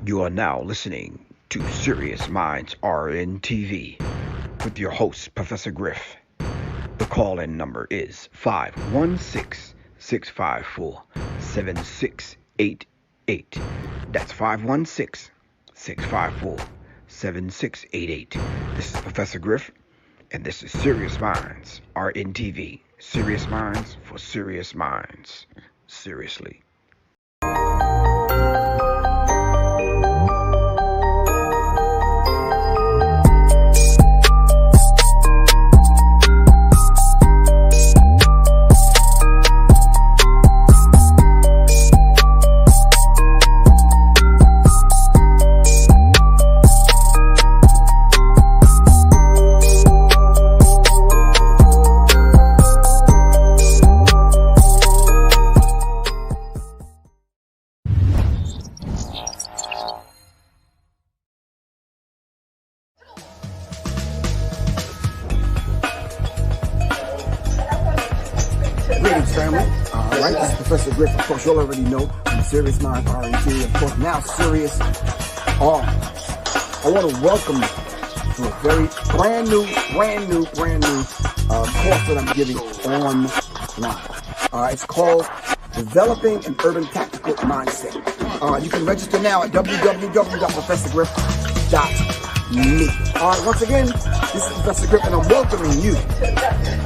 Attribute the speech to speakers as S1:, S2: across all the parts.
S1: You are now listening to Serious Minds RN TV with your host, Professor Griff. The call-in number is 516-654-7688. That's 516-654-7688. This is Professor Griff, and this is Serious Minds RN TV. Serious Minds for Serious Minds. Seriously.
S2: Greetings, family. All right, this is Professor Griff. Of course, you'll already know from Serious Minds R&T. Of course, now Serious R. I want to welcome you to a very brand new course that I'm giving online. It's called Developing an Urban Tactical Mindset. You can register now at www.professorgriff.me. All right, once again, this is Professor Griff, and I'm welcoming you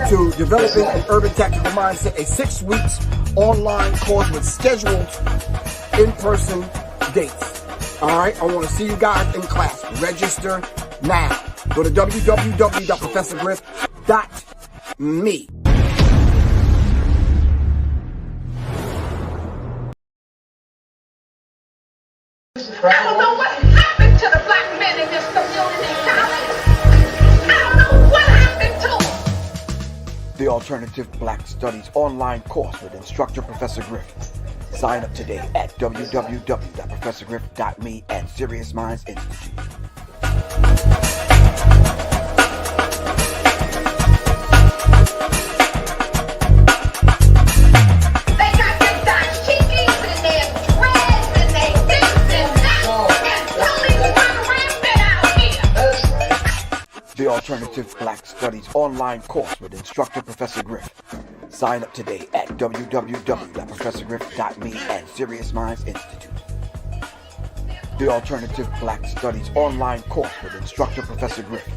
S2: to Developing an Urban Tactical Mindset, a 6 weeks online course with scheduled in-person dates. All right, I want to see you guys in class. Register now. Go to www.professorgriff.me.
S3: I don't know what happened to the black men in this community, Colin. I don't know what happened to them.
S2: The Alternative Black Studies online course with instructor Professor Griff. Sign up today at www.professorgriff.me and Serious Minds Institute.
S3: They got their dashikis and their dreads and their this and that, and police run rampant out here.
S2: The Alternative Black Studies online course with instructor Professor Griff. Sign up today at www.professorgriff.me and Serious Minds Institute. The Alternative Black Studies online course with instructor Professor Griff.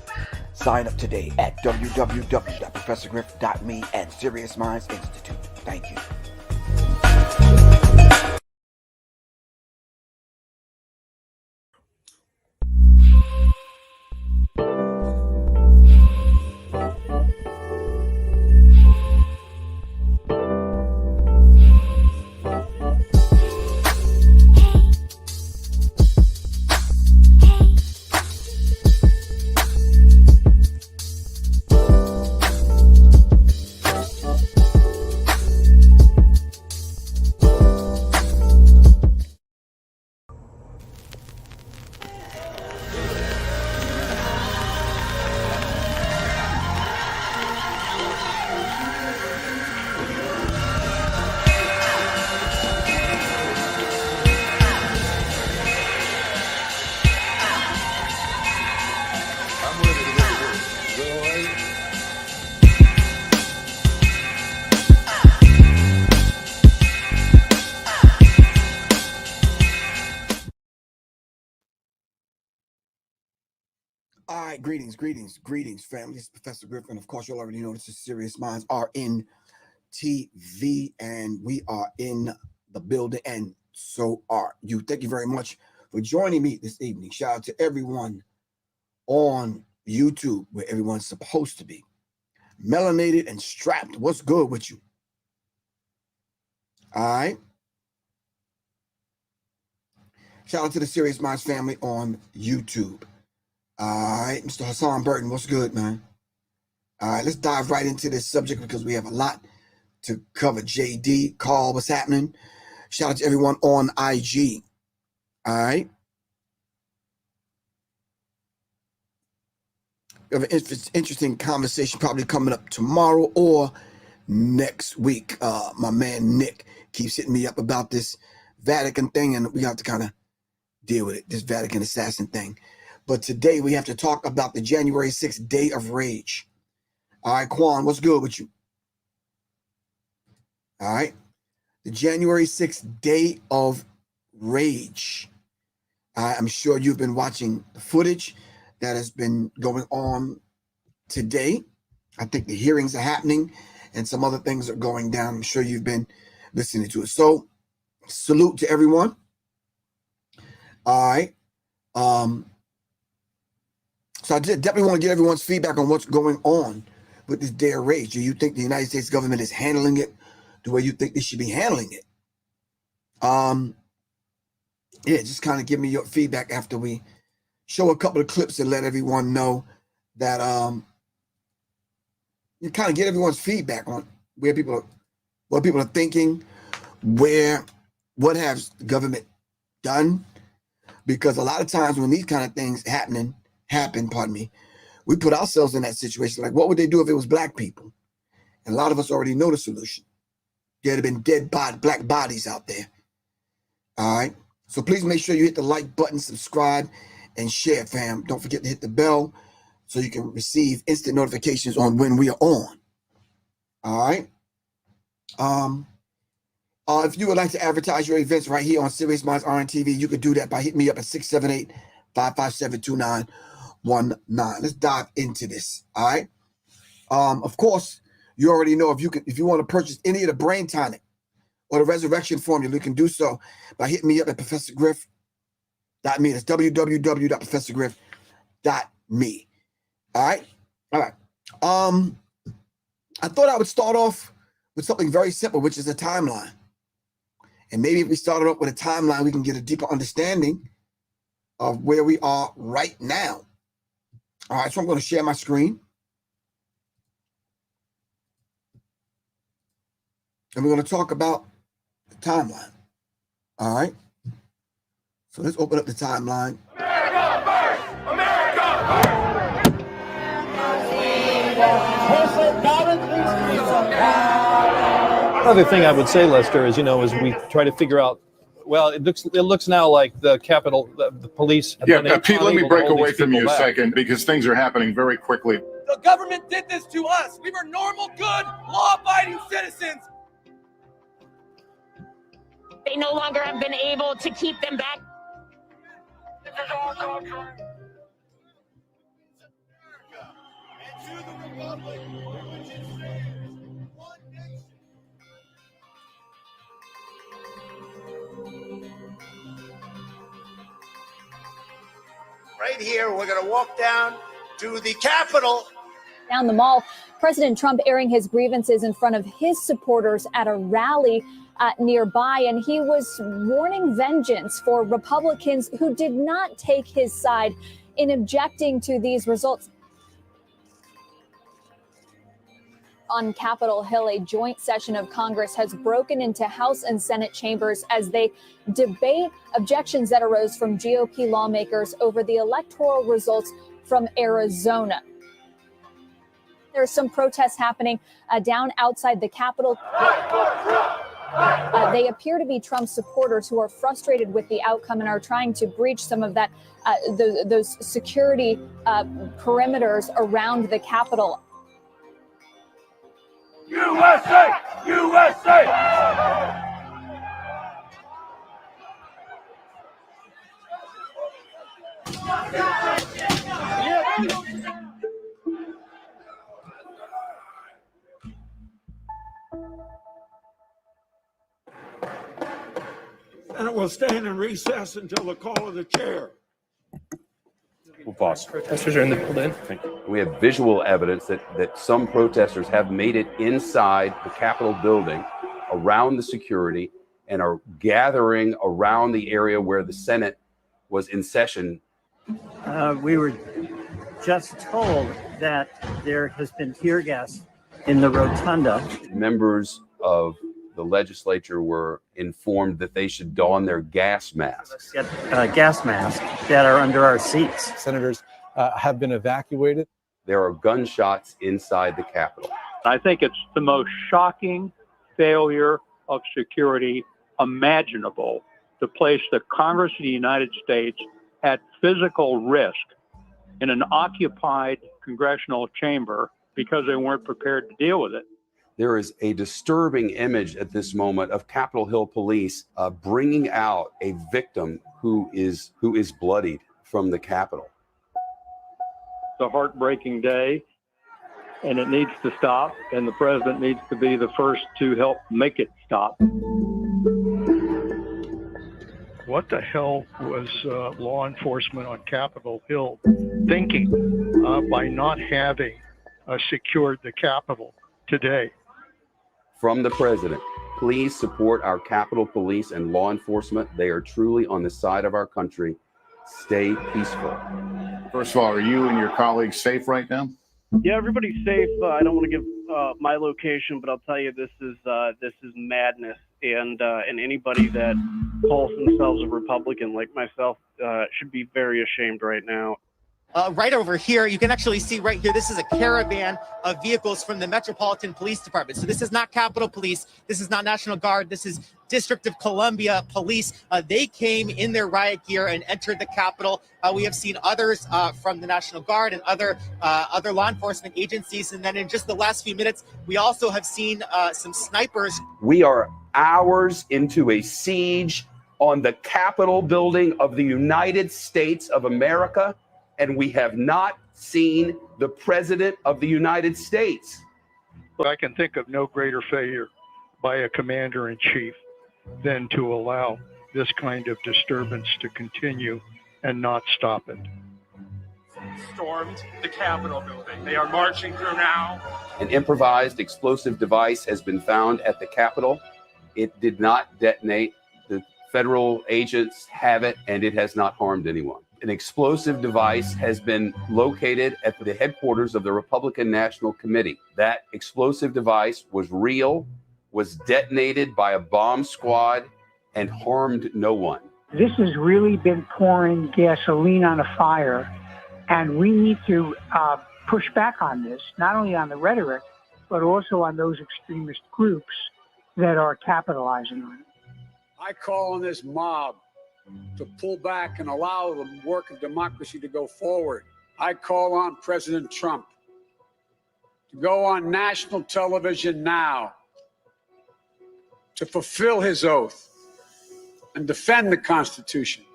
S2: Sign up today at www.professorgriff.me and Serious Minds Institute. Thank you. All right, greetings, family. This is Professor Griff, and of course, you'll already know this is Serious Minds RN TV, and we are in the building, and so are you. Thank you very much for joining me this evening. Shout out to everyone on YouTube, where everyone's supposed to be. Melanated and strapped. What's good with you? All right. Shout out to the Serious Minds family on YouTube. All right, Mr. Hassan Burton, what's good, man? All right, let's dive right into this subject because we have a lot to cover. JD, Carl, what's happening? Shout out to everyone on IG. All right. We have an interesting conversation probably coming up tomorrow or next week. My man Nick keeps hitting me up about this Vatican thing, and we have to kind of deal with it, this Vatican assassin thing. But today we have to talk about the January 6th Day of Rage. All right, Quan, what's good with you? All right. The January 6th Day of Rage. I'm sure you've been watching the footage that has been going on today. I think the hearings are happening and some other things are going down. I'm sure you've been listening to it. So salute to everyone. All right. So I definitely want to get everyone's feedback on what's going on with this Day of Rage. Do you think the United States government is handling it the way you think they should be handling it? Yeah, just kind of give me your feedback after we show a couple of clips and let everyone know that you kind of get everyone's feedback on where what people are thinking, what has the government done? Because a lot of times when these kind of things happen, we put ourselves in that situation. Like, what would they do if it was black people? And a lot of us already know the solution. There'd have been dead black bodies out there. All right. So please make sure you hit the like button, subscribe, and share, fam. Don't forget to hit the bell so you can receive instant notifications on when we are on. All right. If you would like to advertise your events right here on Serious Minds RNTV, you could do that by hitting me up at 678-557-2919. Let's dive into this. All right. Of course, you already know if you want to purchase any of the brain tonic or the resurrection formula, you can do so by hitting me up at ProfessorGriff.me. That's www.ProfessorGriff.me. All right. All right. I thought I would start off with something very simple, which is a timeline. And maybe if we started off with a timeline, we can get a deeper understanding of where we are right now. All right, so I'm going to share my screen. And we're going to talk about the timeline. All right. So let's open up the timeline.
S4: America first! America first!
S5: Another thing I would say, Lester, is, as we try to figure out, well, it looks now like the Capitol, the police.
S4: Pete, let me break away from you a second because things are happening very quickly.
S6: The government did this to us. We were normal, good, law-abiding citizens.
S7: They no longer have been able to keep them back.
S4: This is our country.
S8: And to the republic which it stands, one nation.
S9: Right here, we're going to walk down to the Capitol.
S10: Down the mall, President Trump airing his grievances in front of his supporters at a rally nearby, and he was warning vengeance for Republicans who did not take his side in objecting to these results. On Capitol Hill, a joint session of Congress has broken into House and Senate chambers as they debate objections that arose from GOP lawmakers over the electoral results from Arizona. There's some protests happening down outside the Capitol. They appear to be Trump supporters who are frustrated with the outcome and are trying to breach some of that those security perimeters around the Capitol.
S4: USA! USA!
S8: And it will stand in recess until the call of the chair.
S11: We'll pause.
S5: Protesters are in the building.
S11: We have visual evidence that some protesters have made it inside the Capitol building, around the security, and are gathering around the area where the Senate was in session.
S12: We were just told that there has been tear gas in the rotunda.
S11: Members of the legislature were informed that they should don their gas masks.
S12: Get gas masks that are under our seats.
S5: Senators have been evacuated.
S11: There are gunshots inside the Capitol.
S13: I think it's the most shocking failure of security imaginable to place the Congress of the United States at physical risk in an occupied congressional chamber because they weren't prepared to deal with it.
S11: There is a disturbing image at this moment of Capitol Hill police bringing out a victim who is bloodied from the Capitol.
S13: It's a heartbreaking day, and it needs to stop, and the president needs to be the first to help make it stop.
S14: What the hell was law enforcement on Capitol Hill thinking by not having secured the Capitol today?
S11: From the president, please support our Capitol Police and law enforcement. They are truly on the side of our country. Stay peaceful.
S4: First of all, are you and your colleagues safe right now?
S15: Yeah, everybody's safe. I don't want to give my location, but I'll tell you this is madness, and anybody that calls themselves a Republican like myself should be very ashamed right now.
S16: Right over here, you can actually see right here, this is a caravan of vehicles from the Metropolitan Police Department. So this is not Capitol Police. This is not National Guard. This is District of Columbia Police. They came in their riot gear and entered the Capitol. We have seen others from the National Guard and other law enforcement agencies. And then in just the last few minutes, we also have seen some snipers.
S11: We are hours into a siege on the Capitol building of the United States of America, and we have not seen the President of the United States.
S14: I can think of no greater failure by a commander-in-chief than to allow this kind of disturbance to continue and not stop it.
S6: Stormed the Capitol building. They are marching through now.
S11: An improvised explosive device has been found at the Capitol. It did not detonate. The federal agents have it, and it has not harmed anyone. An explosive device has been located at the headquarters of the Republican National Committee. That explosive device was real, was detonated by a bomb squad, and harmed no one.
S17: This has really been pouring gasoline on a fire, and we need to push back on this, not only on the rhetoric, but also on those extremist groups that are capitalizing on it.
S18: I call on this mob to pull back and allow the work of democracy to go forward. I call on President Trump to go on national television now to fulfill his oath and defend the Constitution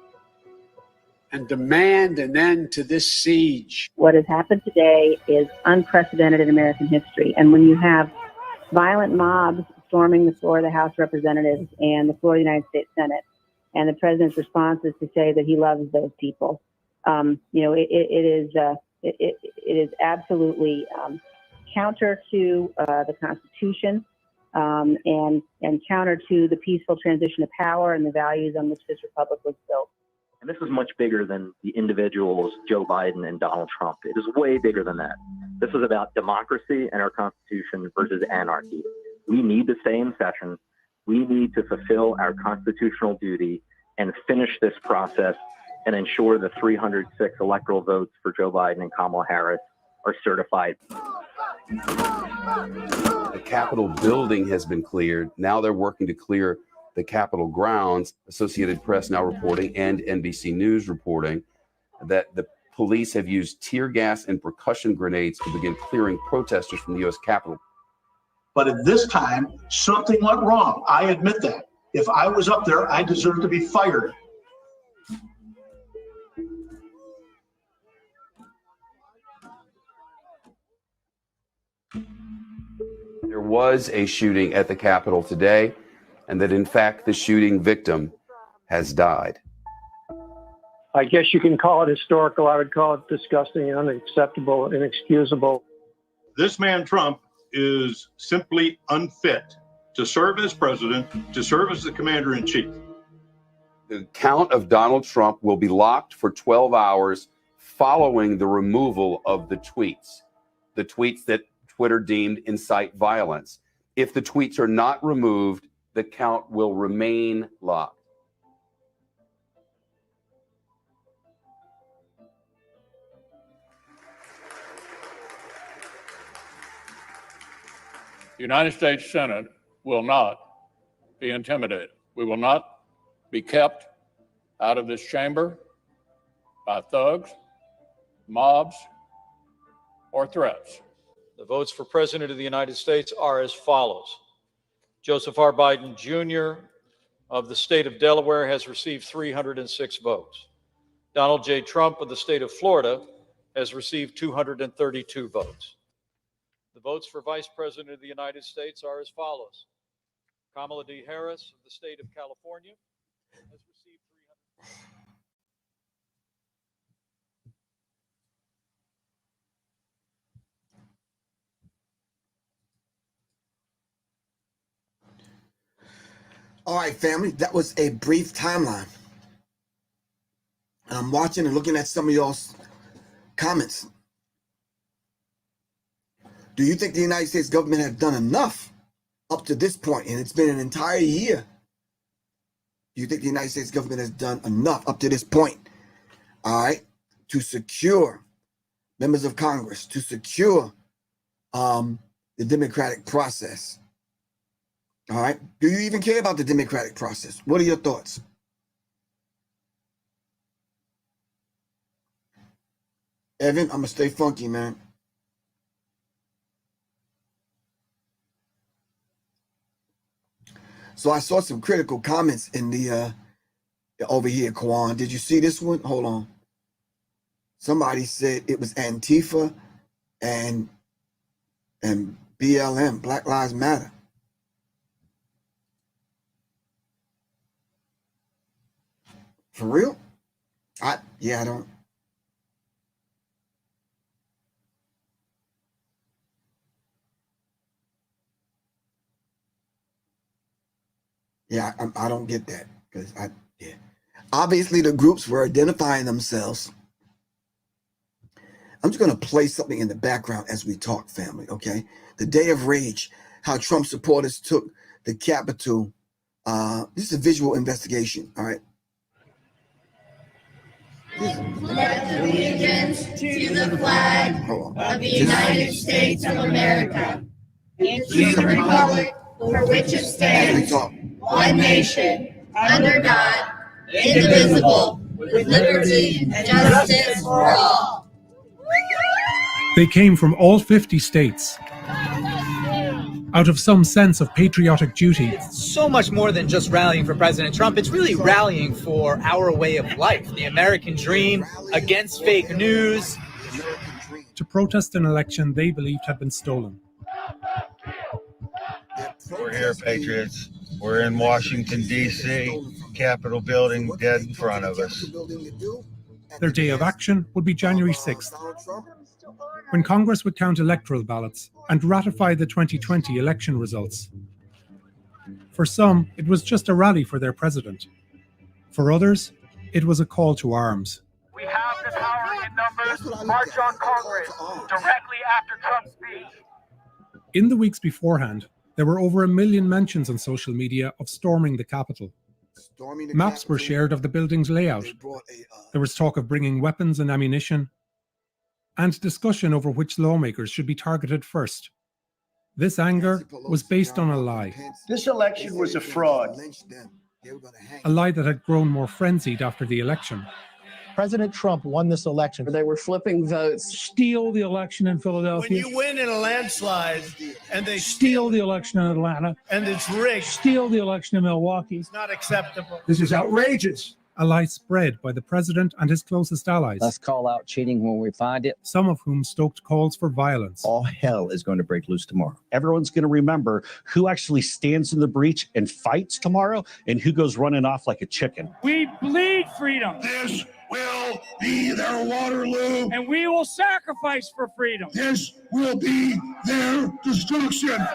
S18: and demand an end to this siege.
S19: What has happened today is unprecedented in American history. And when you have violent mobs storming the floor of the House of Representatives and the floor of the United States Senate, and the president's response is to say that he loves those people. It is absolutely counter to the Constitution and counter to the peaceful transition of power and the values on which this republic was built.
S20: And this is much bigger than the individuals, Joe Biden and Donald Trump. It is way bigger than that. This is about democracy and our Constitution versus anarchy. We need to stay in session. We need to fulfill our constitutional duty and finish this process and ensure the 306 electoral votes for Joe Biden and Kamala Harris are certified.
S11: The Capitol building has been cleared. Now they're working to clear the Capitol grounds. Associated Press now reporting and NBC News reporting that the police have used tear gas and percussion grenades to begin clearing protesters from the U.S. Capitol.
S21: But at this time, something went wrong. I admit that. If I was up there, I deserve to be fired.
S11: There was a shooting at the Capitol today, and that in fact the shooting victim has died.
S13: I guess you can call it historical. I would call it disgusting, unacceptable, inexcusable.
S22: This man, Trump, is simply unfit to serve as president, to serve as the commander-in-chief.
S11: The account of Donald Trump will be locked for 12 hours following the removal of the tweets that Twitter deemed incite violence. If the tweets are not removed, the account will remain locked.
S23: The United States Senate will not be intimidated. We will not
S1: be kept out of this chamber by thugs, mobs, or threats.
S5: The votes for President of the United States are as follows. Joseph R. Biden, Jr. of the state of Delaware has received 306 votes. Donald J. Trump of the state of Florida has received 232 votes. The votes for Vice President of the United States are as follows. Kamala D. Harris of the state of California has received 300.
S2: All right, family, that was a brief timeline. And I'm watching and looking at some of y'all's comments. Do you think the United States government has done enough up to this point? And it's been an entire year. Do you think the United States government has done enough up to this point, all right, to secure members of Congress, to secure the democratic process? All right. Do you even care about the democratic process? What are your thoughts? Evan, I'm going to stay funky, man. So I saw some critical comments in the over here, Kwan. Did you see this one? Hold on. Somebody said it was Antifa and BLM, Black Lives Matter. For real? I don't. Yeah, I don't get that because obviously the groups were identifying themselves. I'm just going to play something in the background as we talk, family, okay? The Day of Rage, how Trump supporters took the Capitol. This is a visual investigation, all right?
S8: Pledge allegiance to the flag of the United States of America and to the republic for which it stands, one nation, under God, indivisible, with liberty and justice for all.
S3: They came from all 50 states. Out of some sense of patriotic duty.
S23: It's so much more than just rallying for President Trump. It's really rallying for our way of life, the American dream, against fake news.
S3: To protest an election they believed had been stolen.
S24: We're here, Patriots. We're in Washington, D.C., Capitol building dead in front of us.
S3: Their day of action would be January 6th, when Congress would count electoral ballots and ratify the 2020 election results. For some, it was just a rally for their president. For others, it was a call to arms.
S25: We have the power in numbers. March on Congress directly after Trump's speech.
S3: In the weeks beforehand, there were over 1 million mentions on social media of storming the Capitol. Maps were shared of the building's layout. There was talk of bringing weapons and ammunition, and discussion over which lawmakers should be targeted first. This anger was based on a lie.
S9: This election was a fraud.
S3: A lie that had grown more frenzied after the election.
S26: President Trump won this election.
S27: They were flipping votes.
S26: Steal the election in Philadelphia.
S9: When you win in a landslide and they
S26: steal the election in Atlanta.
S9: And it's rigged.
S26: Steal the election in Milwaukee.
S9: It's not acceptable.
S26: This is outrageous.
S3: A lie spread by the president and his closest allies.
S27: Let's call out cheating when we find it.
S3: Some of whom stoked calls for violence.
S28: All hell is going to break loose tomorrow. Everyone's going to remember who actually stands in the breach and fights tomorrow and who goes running off like a chicken.
S26: We bleed freedom.
S22: This will be their Waterloo.
S26: And we will sacrifice for freedom.
S22: This will be their destruction.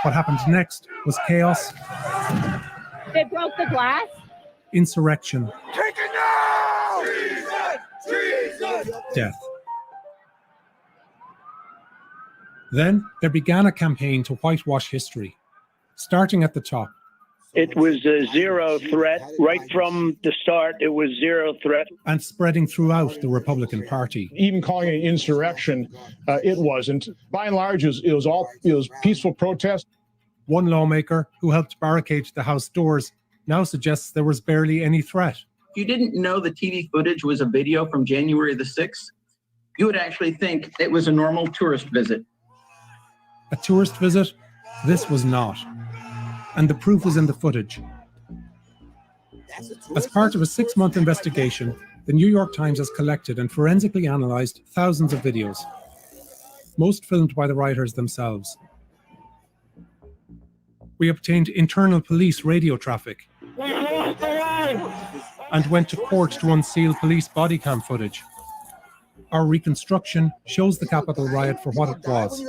S3: What happened next was chaos.
S7: They broke the glass.
S3: Insurrection.
S26: Take it now! Jesus!
S3: Death. Then there began a campaign to whitewash history, starting at the top.
S29: It was a zero threat. Right from the start, it was zero threat.
S3: And spreading throughout the Republican Party.
S14: Even calling it an insurrection, it wasn't. By and large, it was peaceful protest.
S3: One lawmaker who helped barricade the House doors now suggests there was barely any threat.
S4: If you didn't know the TV footage was a video from January the 6th, you would actually think it was a normal tourist visit.
S3: A tourist visit? This was not. And the proof is in the footage. As part of a 6-month investigation, the New York Times has collected and forensically analyzed thousands of videos, most filmed by the rioters themselves. We obtained internal police radio traffic and went to court to unseal police body cam footage. Our reconstruction shows the Capitol riot for what it was: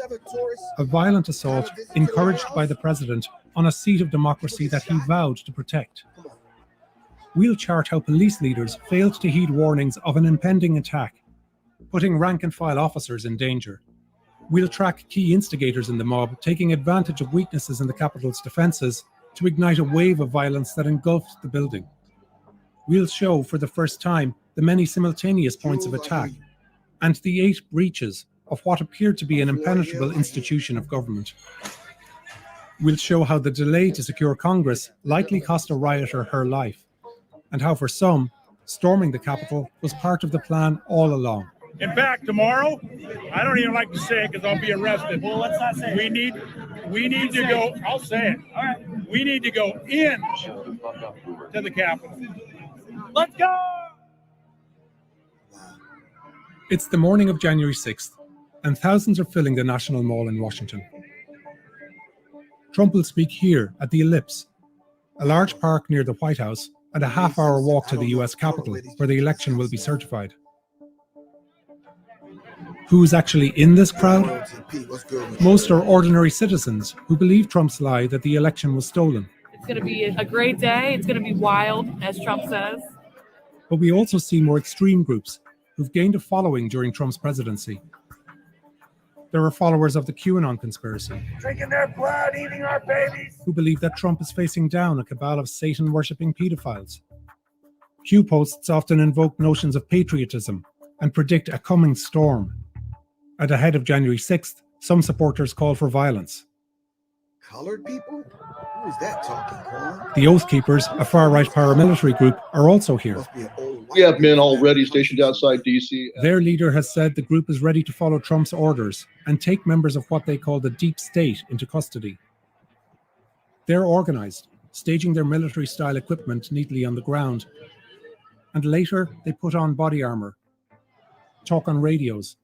S3: a violent assault encouraged by the president on a seat of democracy that he vowed to protect. We'll chart how police leaders failed to heed warnings of an impending attack, putting rank-and-file officers in danger. We'll track key instigators in the mob, taking advantage of weaknesses in the Capitol's defenses to ignite a wave of violence that engulfed the building. We'll show for the first time the many simultaneous points of attack and the 8 breaches of what appeared to be an impenetrable institution of government. We'll show how the delay to secure Congress likely cost a rioter her life, and how for some, storming the Capitol was part of the plan all along.
S26: In fact, tomorrow, I don't even like to say it because I'll be arrested. Well, let's not say it. We need to go, I'll say it. All right. We need to go in to the Capitol. Let's go!
S3: It's the morning of January 6th, and thousands are filling the National Mall in Washington. Trump will speak here at the Ellipse, a large park near the White House, and a half-hour walk to the US Capitol, where the election will be certified. Who's actually in this crowd? Most are ordinary citizens who believe Trump's lie that the election was stolen.
S6: It's going to be a great day. It's going to be wild, as Trump says.
S3: But we also see more extreme groups who've gained a following during Trump's presidency. There are followers of the QAnon conspiracy,
S26: Drinking their blood, eating our babies.
S3: who believe that Trump is facing down a cabal of Satan-worshipping pedophiles. Q posts often invoke notions of patriotism and predict a coming storm. And ahead of January 6th, some supporters call for violence.
S2: Colored people? Who is that talking, Colin?
S3: The Oath Keepers, a far-right paramilitary group, are also here.
S10: We have men already stationed outside D.C.
S3: Their leader has said the group is ready to follow Trump's orders and take members of what they call the deep state into custody. They're organized, staging their military-style equipment neatly on the ground. And later, they put on body armor, talk on radios,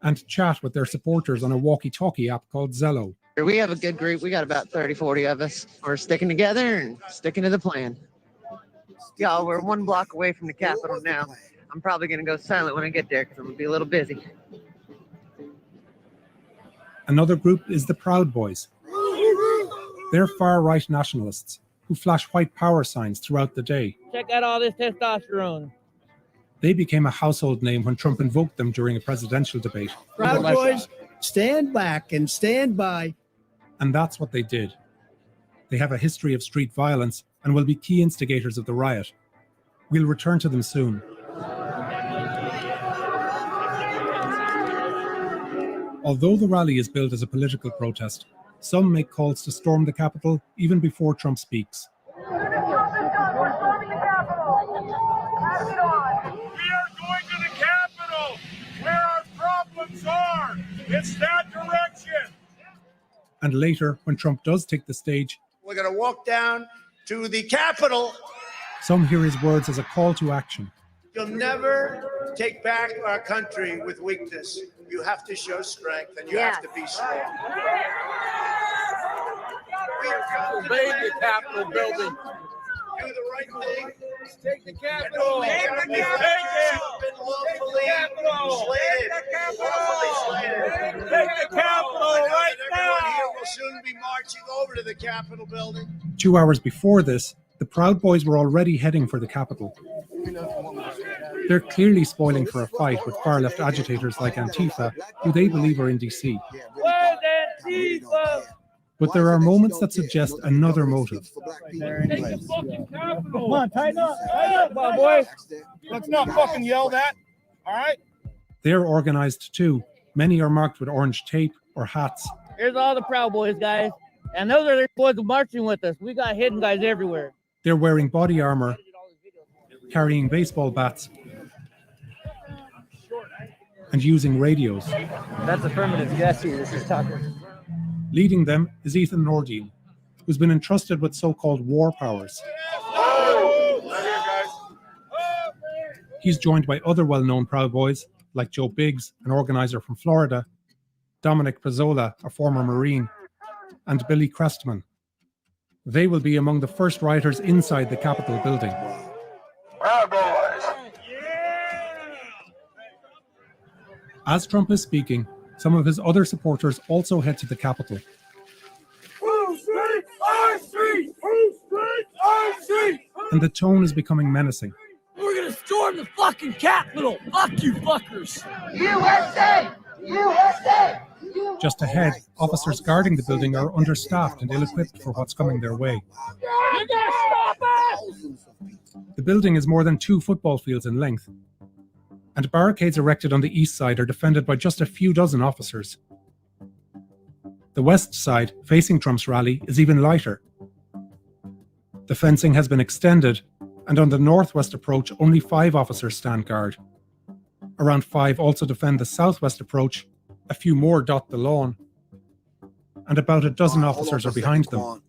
S3: and chat with their supporters on a walkie-talkie app called Zello.
S12: We have a good group. We got about 30, 40 of us. We're sticking together and sticking to the plan. Y'all, we're 1 block away from the Capitol now. I'm probably going to go silent when I get there because I'm going to be a little busy.
S3: Another group is the Proud Boys. They're far-right nationalists who flash white power signs throughout the day.
S15: Check out all this testosterone.
S3: They became a household name when Trump invoked them during a presidential debate.
S16: Proud Boys, stand back and stand by.
S3: And that's what they did. They have a history of street violence and will be key instigators of the riot. We'll return to them soon. Although the rally is billed as a political protest, some make calls to storm the Capitol even before Trump speaks.
S26: It's that direction.
S3: And later, when Trump does take the stage,
S9: we're going to walk down to the Capitol.
S3: Some hear his words as a call to action.
S9: You'll never take back our country with weakness. You have to show strength, and you have to be strong.
S26: Invade the Capitol building.
S9: Do the right thing.
S26: Take the Capitol. Take the Capitol right now.
S9: We'll soon be marching over to the Capitol building.
S3: 2 hours before this, the Proud Boys were already heading for the Capitol. They're clearly spoiling for a fight with far-left agitators like Antifa, who they believe are in DC.
S15: Where's Antifa?
S3: But there are moments that suggest another motive.
S15: Take the fucking Capitol.
S26: Come on, tighten up. Tighten up, my boy. Let's not fucking yell that. All right?
S3: They're organized too. Many are marked with orange tape or hats.
S15: Here's all the Proud Boys, guys. And those are the boys marching with us. We got hidden guys everywhere.
S3: They're wearing body armor, carrying baseball bats, and using radios.
S15: That's affirmative. Yes, this is Tucker.
S3: Leading them is Ethan Nordine, who's been entrusted with so-called war powers. He's joined by other well-known Proud Boys like Joe Biggs, an organizer from Florida, Dominic Pizzola, a former Marine, and Billy Crestman. They will be among the first rioters inside the Capitol building.
S25: Proud Boys.
S3: As Trump is speaking, some of his other supporters also head to the Capitol.
S25: Who street? Our street! Who street? Our street!
S3: And the tone is becoming menacing.
S15: We're gonna storm the fucking Capitol! Fuck you fuckers!
S8: USA! USA!
S3: Just ahead, officers guarding the building are understaffed and ill-equipped for what's coming their way.
S25: You gotta stop us!
S3: The building is more than 2 football fields in length, and barricades erected on the east side are defended by just a few dozen officers. The west side, facing Trump's rally, is even lighter. The fencing has been extended, and on the northwest approach, only 5 officers stand guard. Around 5 also defend the southwest approach, a few more dot the lawn, and about a dozen officers are behind them.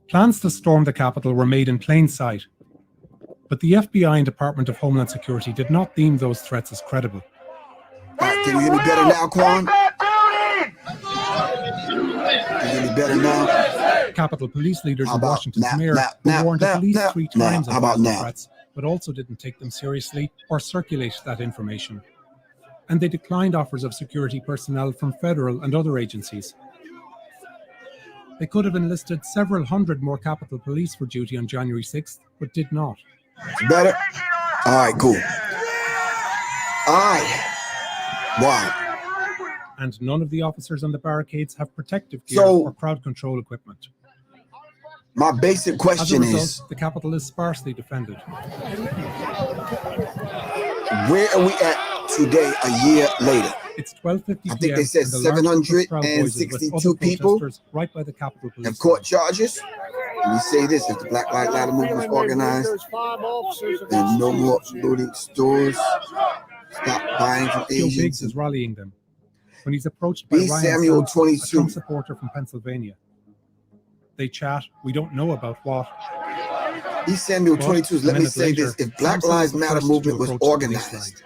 S3: Plans to storm the Capitol were made in plain sight, but the FBI and Department of Homeland Security did not deem those threats as credible.
S2: Can you hear me better now, Quan? Can you hear me better now?
S3: Capitol Police leaders in Washington's mayor warned at least 3 times about the threats, but also didn't take them seriously or circulate that information. And they declined offers of security personnel from federal and other agencies. They could have enlisted several hundred more Capitol Police for duty on January 6th, but did not.
S2: Better? All right, cool. All right. Why?
S3: And none of the officers on the barricades have protective gear or crowd control equipment.
S2: My basic question
S3: As a result,
S2: is,
S3: the Capitol is sparsely defended.
S2: where are we at today, a year later?
S3: It's 12:50
S2: I think they said 762 people
S3: right by the Capitol Police
S2: have court charges. Let me say this: if the Black Lives Matter movement was organized, then no more looting stores. Stop buying from
S3: Joe Biggs
S2: Asians.
S3: is rallying them when he's approached by
S2: B.
S3: Ryan
S2: Samuel
S3: Sampson,
S2: 22.
S3: a Trump supporter from Pennsylvania. They chat. We don't know about what.
S2: B. Samuel
S3: But
S2: 22.
S3: a
S2: Let me
S3: minute
S2: say
S3: later,
S2: this: if Black
S3: Sampson
S2: Lives
S3: was the
S2: Matter
S3: first to
S2: movement was
S3: approach the police
S2: organized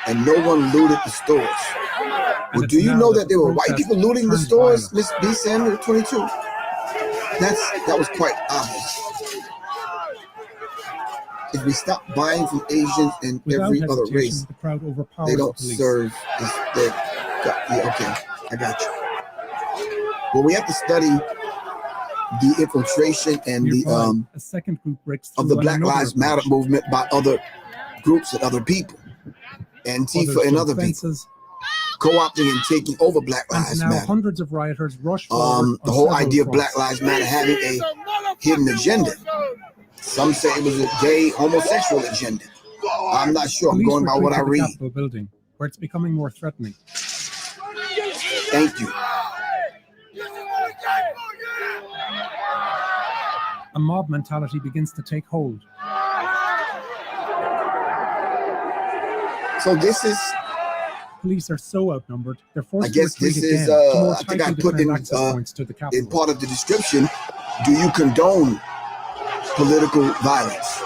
S2: and no one looted the stores, well, do you know that there were white people looting the stores, Miss B. Samuel 22? That was quite obvious. If we stop buying from Asians and
S3: Without
S2: every other
S3: hesitation,
S2: race,
S3: the crowd overpowered
S2: they
S3: the
S2: don't
S3: police.
S2: serve. Okay, I got you. Well, we have to study the infiltration and
S3: Nearby,
S2: the
S3: a second group breaks
S2: of
S3: through
S2: the
S3: on
S2: Black
S3: another
S2: Lives Matter
S3: approach.
S2: movement by other groups and other people, Antifa
S3: Others
S2: and
S3: build
S2: other people,
S3: fences,
S2: co-opting and taking over Black
S3: and
S2: Lives
S3: now
S2: Matter.
S3: hundreds of rioters rush forward.
S2: The
S3: on
S2: whole
S3: several
S2: idea of
S3: fronts.
S2: Black Lives Matter having a hidden agenda. Some say it was a gay, homosexual agenda. I'm not sure. I'm
S3: Police
S2: going by
S3: retreat
S2: what
S3: to
S2: I
S3: the
S2: read.
S3: Capitol building, where it's becoming more threatening.
S2: Thank you.
S3: A mob mentality begins to take hold.
S2: So this is,
S3: Police are so outnumbered, they're forced
S2: I guess
S3: to retreat
S2: this
S3: again
S2: is,
S3: to more
S2: I think I
S3: tightly
S2: put
S3: defend
S2: in,
S3: access points to the Capitol.
S2: in part of the description, do you condone political violence?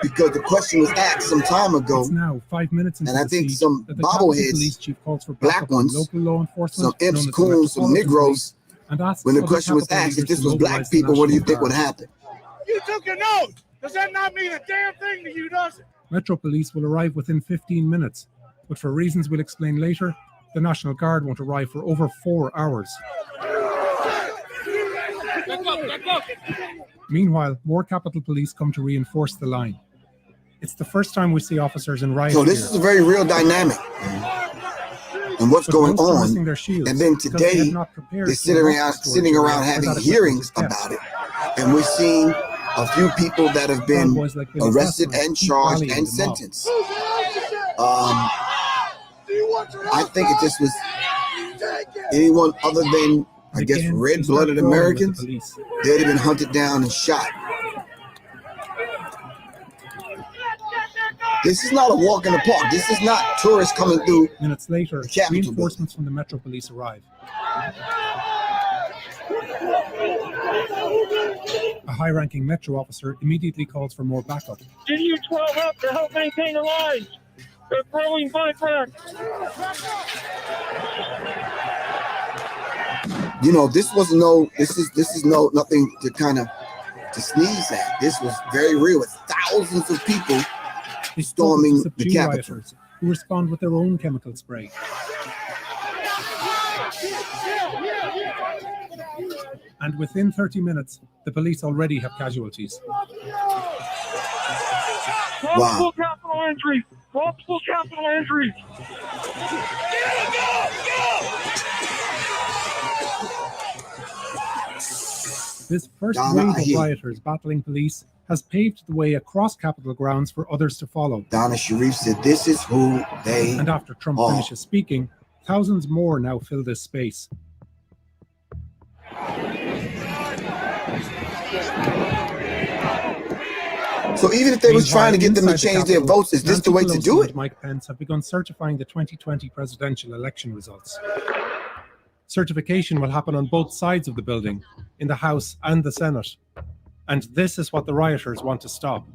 S2: Because the question was asked some time ago,
S3: It's now 5 minutes into
S2: and I
S3: the
S2: think
S3: siege
S2: some
S3: that the Capitol
S2: bobbleheads,
S3: Police chief calls for
S2: black
S3: backup from
S2: ones,
S3: local law enforcement,
S2: some imps,
S3: known as
S2: coons, some
S3: Metropolitan
S2: Negroes,
S3: Police, and asks
S2: when the
S3: other
S2: question was
S3: Capitol
S2: asked if
S3: leaders
S2: this
S3: to
S2: was black
S3: mobilize the
S2: people, what do you
S3: National
S2: think would
S3: Guard.
S2: happen?
S9: You took an oath. Does that not mean a damn thing to you, does it?
S3: Metro Police will arrive within 15 minutes, but for reasons we'll explain later, the National Guard won't arrive for over 4 hours. Meanwhile, more Capitol Police come to reinforce the line. It's the first time we see officers in riot
S2: So this
S3: gear.
S2: is a very real dynamic. And what's
S3: But
S2: going
S3: most are
S2: on?
S3: missing their shields
S2: And then
S3: because they
S2: today,
S3: have not prepared
S2: they're
S3: for
S2: sitting
S3: the
S2: around,
S3: roster
S2: sitting
S3: storage
S2: around
S3: area
S2: having
S3: where that
S2: hearings
S3: equipment is
S2: about
S3: kept.
S2: it. And we're seeing a few people that have been
S3: Boys like Billy
S2: arrested
S3: Crestman
S2: and
S3: keep
S2: charged
S3: rallying
S2: and
S3: the mob.
S2: sentenced. I think it just was, Anyone other than, I
S3: And
S2: guess,
S3: again, they
S2: red-blooded
S3: start brawling with the
S2: Americans,
S3: police.
S2: they'd have been hunted down and shot. This is not a walk in the park. This is not tourists coming through.
S3: Minutes later,
S2: the Capitol
S3: reinforcements from the Metro Police arrive. A high-ranking Metro officer immediately calls for more backup.
S25: Get you 12 up to help maintain the lines. They're throwing buyback.
S2: You know, this is nothing to kind of to sneeze at. This was very real with thousands of people storming the Capitol.
S3: Rioters who respond with their own chemical spray. And within 30 minutes, the police already have casualties.
S25: Multiple capital injuries. Multiple capital injuries.
S3: This first
S2: Donna,
S3: wave of rioters battling police has paved the way across Capitol grounds for others to follow.
S2: Donna Sharif said, "This is who they
S3: And after Trump
S2: are."
S3: finishes speaking, thousands more now fill this space.
S2: So even if they was trying to get them to change their votes, is this the way to do it?
S3: Mike Pence have begun certifying the 2020 presidential election results. Certification will happen on both sides of the building, in the House and the Senate. And this is what the rioters want to stop.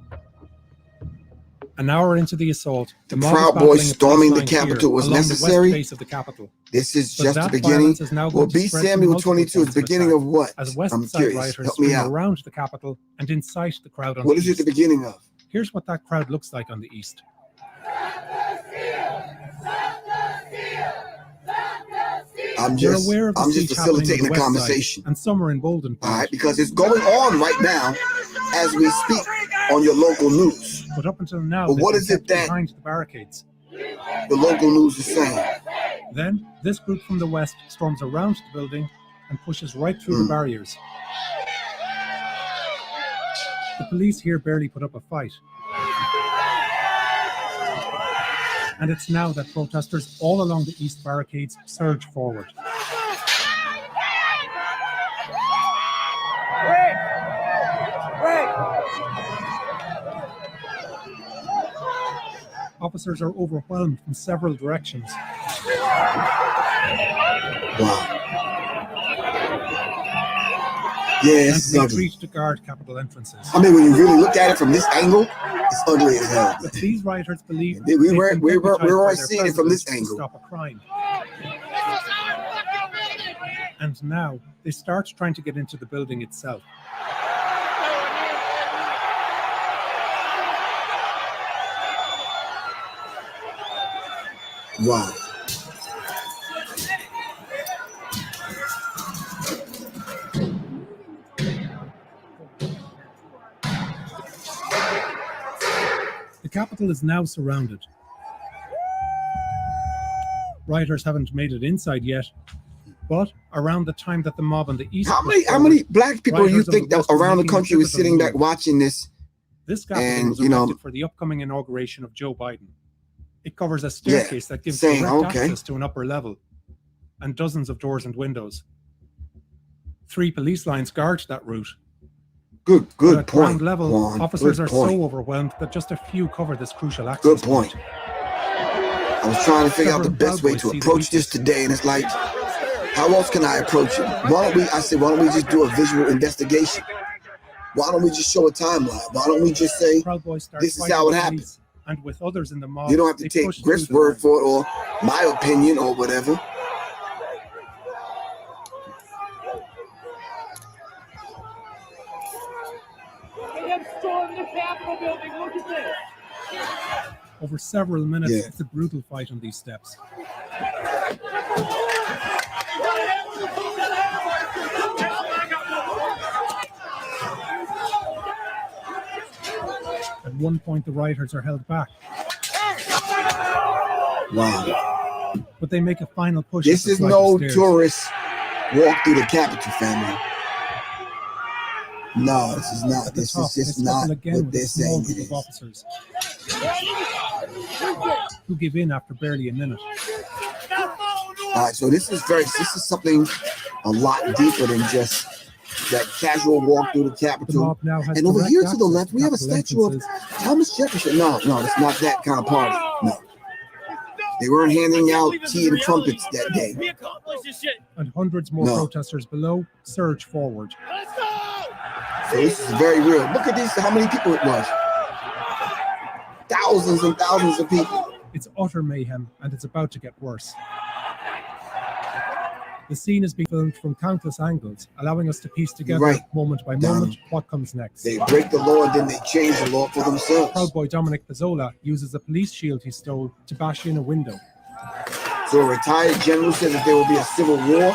S3: An hour into the assault,
S2: The
S3: mob is
S2: Proud
S3: battling
S2: Boys
S3: a
S2: storming
S3: police
S2: the
S3: line here
S2: Capitol was
S3: along the west
S2: necessary.
S3: face of the Capitol.
S2: This is
S3: But
S2: just
S3: that
S2: the beginning.
S3: violence is now
S2: Well,
S3: going to
S2: B.
S3: spread to
S2: Samuel
S3: multiple
S2: 22 is the
S3: points of
S2: beginning
S3: attack
S2: of what?
S3: As West
S2: I'm
S3: Side
S2: curious.
S3: rioters
S2: Help me
S3: swing
S2: out.
S3: around the Capitol and incite the crowd on
S2: What
S3: the
S2: is it
S3: east.
S2: the beginning of?
S3: Here's what that crowd looks like on the east.
S2: I'm
S3: They're
S2: just
S3: aware of the speech happening on
S2: facilitating
S3: the
S2: a
S3: west
S2: conversation.
S3: side, and some are emboldened by
S2: All right,
S3: it.
S2: because it's going on right now as we speak on your local news.
S3: But up until now,
S2: But
S3: they've
S2: what
S3: been
S2: is it
S3: kept
S2: that
S3: behind the barricades.
S2: the local news is saying?
S3: Then this group from the west storms around the building and pushes right through the barriers. The police here barely put up a fight. And it's now that protesters all along the east barricades surge forward. Officers are overwhelmed from several directions.
S2: Wow. Yeah, it's
S3: and
S2: ugly.
S3: retreat to guard Capitol entrances.
S2: I mean, when you really look at it from this angle, it's ugly as hell.
S3: But these rioters believe
S2: We weren't seeing it from this
S3: to
S2: angle.
S3: stop a crime. And now they start trying to get into the building itself.
S2: Wow.
S3: The Capitol is now surrounded. Rioters haven't made it inside yet, but around the time that the mob on the east...
S2: How many black people do you think that around the country was sitting back watching this?
S3: This Capitol
S2: And,
S3: was
S2: you know,
S3: erected for the upcoming inauguration of Joe Biden. It covers a staircase that gives
S2: saying,
S3: direct
S2: okay.
S3: access to an upper level, and dozens of doors and windows. 3 police lines guard that route.
S2: Good
S3: But at
S2: point.
S3: ground level,
S2: Juan.
S3: officers
S2: Good
S3: are
S2: point.
S3: so overwhelmed that just a few cover this crucial access.
S2: Good point. I was trying to figure out the best way to approach this today, and it's like, how else can I approach it? Why don't we just do a visual investigation? Why don't we just show a timeline? Why don't we just say,
S3: Proud Boys start
S2: this is
S3: fighting
S2: how it
S3: the
S2: happened?
S3: police, and with others in the mob,
S2: You don't have to
S3: they
S2: take
S3: push
S2: Griff's
S3: through the
S2: word for it or my opinion or whatever.
S25: They have stormed the Capitol building. Look at this.
S3: Over several minutes,
S2: Yeah.
S3: it's a brutal fight on these steps. At one point, the rioters are held back,
S2: Wow.
S3: but they make a final push.
S2: This
S3: up the
S2: is
S3: flight
S2: no
S3: of stairs.
S2: tourist walk through the Capitol, family. No, this is not.
S3: At the
S2: This
S3: top,
S2: is
S3: they
S2: just
S3: scuffle
S2: not
S3: again
S2: what
S3: with
S2: they're
S3: a small
S2: saying it
S3: group of
S2: is.
S3: officers who give in after barely a minute.
S2: All right, so this is something a lot deeper than just that casual walk through the Capitol. And over here to the left, we have a statue of Thomas Jefferson. No, it's not that kind of party. No. They weren't handing out tea and trumpets that day.
S3: And hundreds more protesters below surge forward.
S2: So this is very real. Look at these, how many people it was. Thousands and thousands of people.
S3: It's utter mayhem, and it's about to get worse. The scene is being filmed from countless angles, allowing us to piece together moment by moment what comes next.
S2: They break the law and then they change the law for themselves.
S3: Proud Boy Dominic Pizzola uses a police shield he stole to bash in a window.
S2: So a retired general said that there will be a civil war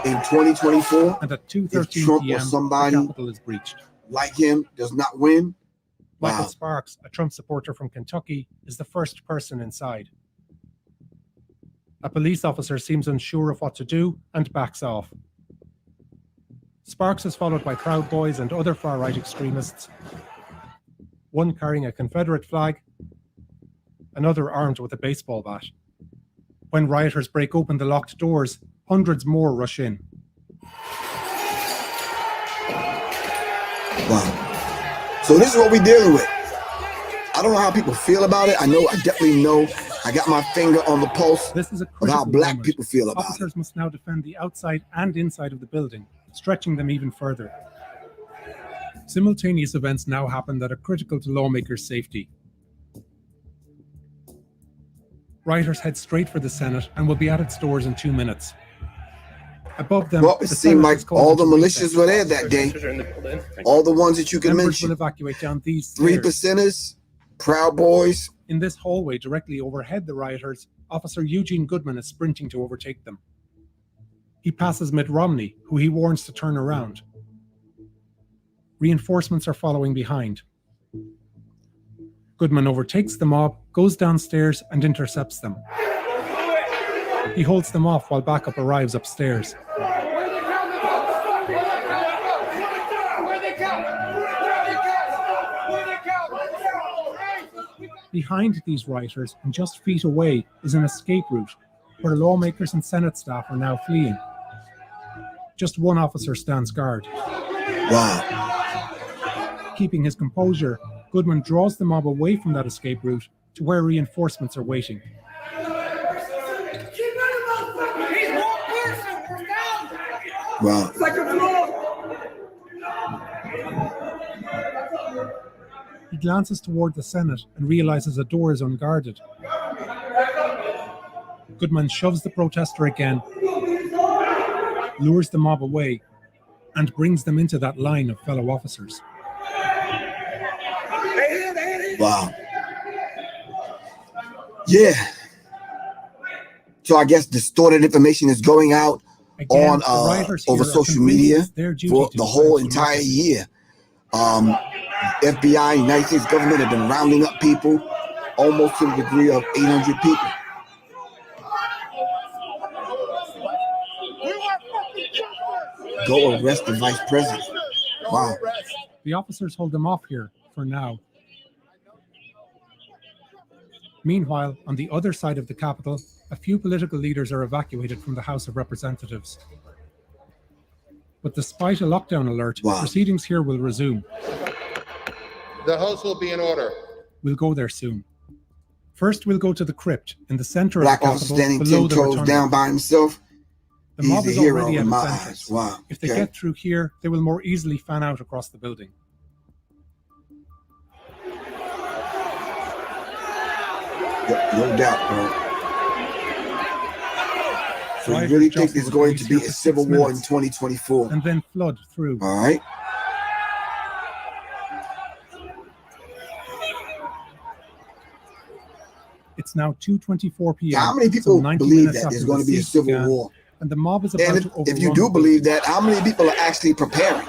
S2: in 2024.
S3: And at 2:13
S2: Trump
S3: p.m.,
S2: or somebody
S3: the Capitol is breached.
S2: Like him does not win.
S3: Michael Sparks, a Trump supporter from Kentucky, is the first person inside. A police officer seems unsure of what to do and backs off. Sparks is followed by Proud Boys and other far-right extremists, one carrying a Confederate flag, another armed with a baseball bat. When rioters break open the locked doors, hundreds more rush in.
S2: Wow. So this is what we're dealing with. I don't know how people feel about it. I definitely know. I got my finger on the pulse of how black people feel about it.
S3: Officers must now defend the outside and inside of the building, stretching them even further. Simultaneous events now happen that are critical to lawmakers' safety. Rioters head straight for the Senate and will be at its doors in 2 minutes. Above them,
S2: it seemed like all the militias were there that day. All the ones that you can mention.
S3: Will evacuate down these
S2: 3%ers, Proud Boys.
S3: In this hallway directly overhead the rioters, Officer Eugene Goodman is sprinting to overtake them. He passes Mitt Romney, who he warns to turn around. Reinforcements are following behind. Goodman overtakes the mob, goes downstairs, and intercepts them. He holds them off while backup arrives upstairs. Behind these rioters, and just feet away, is an escape route where lawmakers and Senate staff are now fleeing. Just one officer stands guard.
S2: Wow.
S3: Keeping his composure, Goodman draws the mob away from that escape route to where reinforcements are waiting.
S2: Wow.
S3: He glances toward the Senate and realizes a door is unguarded. Goodman shoves the protester again, lures the mob away, and brings them into that line of fellow officers.
S2: Wow. Yeah. So I guess distorted information is going out on over social media for the whole entire year. FBI, United States government have been rounding up people almost to the degree of 800 people. Go arrest the vice president. Wow.
S3: The officers hold them off here for now. Meanwhile, on the other side of the Capitol, a few political leaders are evacuated from the House of Representatives. But despite a lockdown alert, proceedings here will resume.
S1: The House will be in order.
S3: We'll go there soon. First, we'll go to the crypt in the center
S2: Black
S3: of the
S2: officer
S3: Capitol,
S2: standing
S3: below
S2: 10
S3: the
S2: toes
S3: rotunda.
S2: down by himself.
S3: The mob
S2: He's
S3: is
S2: the hero
S3: already
S2: in
S3: at
S2: my
S3: its
S2: eyes.
S3: entrance.
S2: Wow.
S3: If they get through here, they will more easily fan out across the building.
S2: No doubt, bro. So you really think there's going to be a civil war in 2024?
S3: And then flood through.
S2: All right.
S3: It's now 2:24 p.m.
S2: How many people believe that there's going to be a civil war?
S3: And the mob is about to overrun.
S2: If you do believe that, how many people are actually preparing?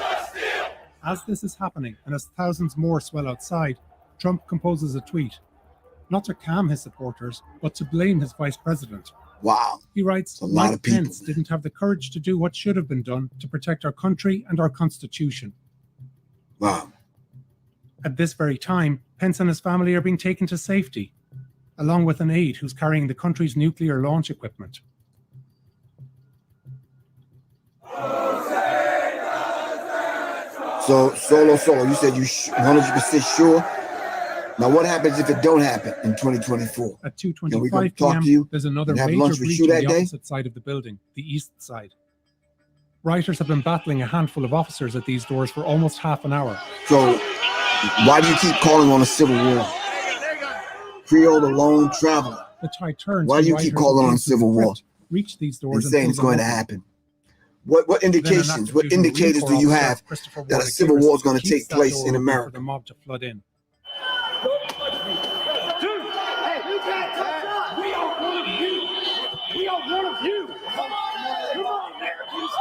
S3: As this is happening, and as thousands more swell outside, Trump composes a tweet, not to calm his supporters, but to blame his vice president.
S2: Wow.
S3: He writes,
S2: a lot of people.
S3: Pence didn't have the courage to do what should have been done to protect our country and our Constitution.
S2: Wow.
S3: At this very time, Pence and his family are being taken to safety, along with an aide who's carrying the country's nuclear launch equipment.
S2: So, Solo, you said you 100% sure. Now, what happens if it don't happen in 2024?
S3: At
S2: we
S3: 2:25
S2: gonna talk to
S3: p.m.,
S2: you
S3: there's another
S2: and have
S3: major
S2: lunch with
S3: breach
S2: you
S3: on
S2: that
S3: the
S2: day?
S3: opposite side of the building, the east side. Rioters have been battling a handful of officers at these doors for almost half an hour.
S2: So, why do you keep calling on a civil war? Creole alone traveler.
S3: The tide turns.
S2: Why do you keep calling on a civil war?
S3: Reach these
S2: And
S3: doors
S2: saying it's going to happen? What indications, what indicators do you have that a civil war is going to take place in America?
S3: For the mob to flood in.
S15: We are one of you. Come on, Americans.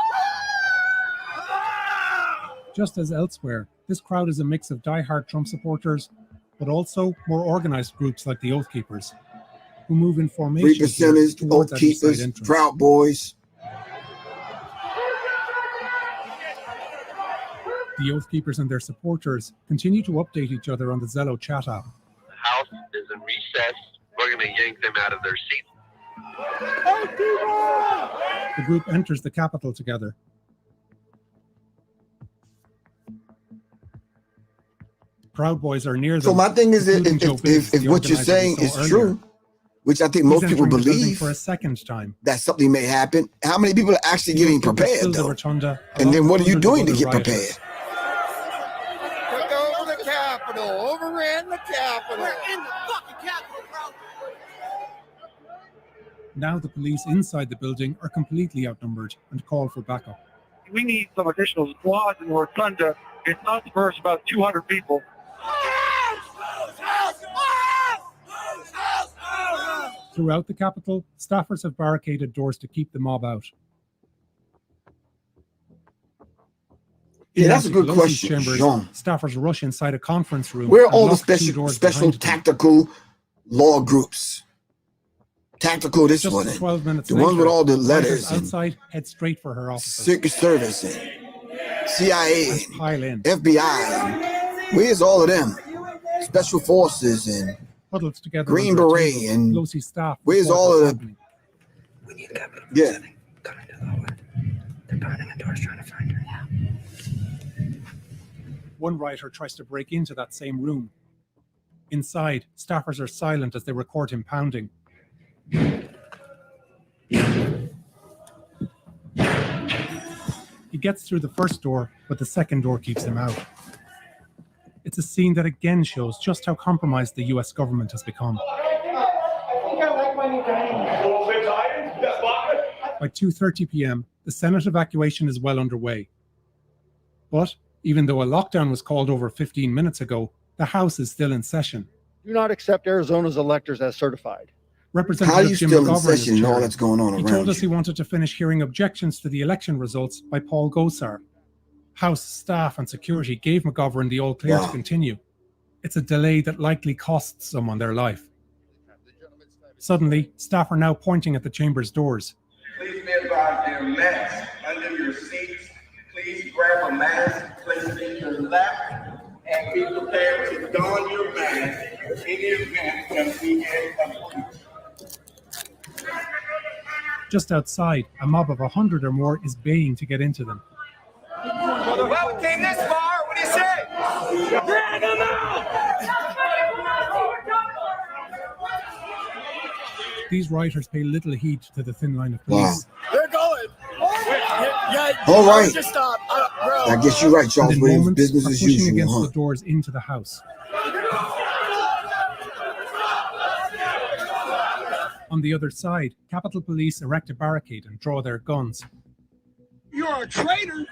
S3: Just as elsewhere, this crowd is a mix of die-hard Trump supporters, but also more organized groups like the Oath Keepers, who move in formation
S2: Percenters,
S3: towards
S2: Oath
S3: that east side
S2: Keepers,
S3: entrance.
S2: Proud Boys.
S3: The Oath Keepers and their supporters continue to update each other on the Zello chat app.
S5: The House is in recess. We're going to yank them out of their seats.
S3: The group enters the Capitol together. Proud Boys are near them.
S2: So my thing is,
S3: including Joe Biggs,
S2: if
S3: the
S2: what you're
S3: organizer
S2: saying
S3: we
S2: is
S3: saw
S2: true,
S3: earlier.
S2: which I think
S3: He's
S2: most people
S3: entering the building
S2: believe
S3: for a second time.
S2: that something may happen, how many people are actually getting prepared though? And then what are you doing to get prepared?
S15: Took over the Capitol, overran the Capitol. We're in the fucking Capitol, bro.
S3: Now the police inside the building are completely outnumbered and call for backup.
S25: We need some additional squads in Rotunda. It's not the first about 200 people.
S3: Throughout the Capitol, staffers have barricaded doors to keep the mob out.
S2: Yeah,
S3: In
S2: that's a
S3: Nancy
S2: good
S3: Pelosi's
S2: question,
S3: chambers,
S2: Sean.
S3: Staffers rush inside a conference room.
S2: Where are
S3: and
S2: all the
S3: lock two doors
S2: special
S3: behind them.
S2: tactical law groups? Tactical, this
S3: Just
S2: one.
S3: 12 minutes
S2: The ones
S3: later,
S2: with all the
S3: rioters
S2: letters and
S3: outside head straight for her offices.
S2: Secret Service and CIA
S3: And pile in.
S2: FBI. Where's all of them? Special Forces and
S3: Huddled together
S2: Green
S3: under a
S2: Beret
S3: table,
S2: and
S3: Pelosi's staff
S2: where's
S3: report
S2: all
S3: what's
S2: of the
S3: happening.
S2: yeah.
S11: They're pounding the doors trying to find her.
S3: One rioter tries to break into that same room. Inside, staffers are silent as they record him pounding. He gets through the first door, but the second door keeps him out. It's a scene that again shows just how compromised the US government has become. By 2:30 p.m., the Senate evacuation is well underway. But even though a lockdown was called over 15 minutes ago, the House is still in session.
S13: Do not accept Arizona's electors as certified.
S3: Representative
S2: How are you
S3: Jim
S2: still in
S3: McGovern is
S2: session and all
S3: chairing.
S2: that's going on
S3: He
S2: around
S3: told us
S2: you?
S3: he wanted to finish hearing objections to the election results by Paul Gosar. House staff and security gave McGovern the all clear to continue. It's a delay that likely costs someone their life. Suddenly, staff are now pointing at the chamber's doors.
S17: Please be advised there are masks under your seats. Please grab a mask, place it in your lap, and be prepared to don your mask in the event that we get a breach.
S3: Just outside, a mob of 100 or more is baying to get into them.
S15: Well, we came this far. What do you say? Drag them out!
S3: These rioters pay little heed to the thin line of police.
S15: They're going.
S2: All right.
S15: Just stop. Bro.
S2: I guess you're right, Charles
S3: And in
S2: Williams.
S3: moments,
S2: Business
S3: are
S2: as
S3: pushing
S2: usual,
S3: against
S2: huh?
S3: the doors into the House. On the other side, Capitol Police erect a barricade and draw their guns.
S15: You're a traitor.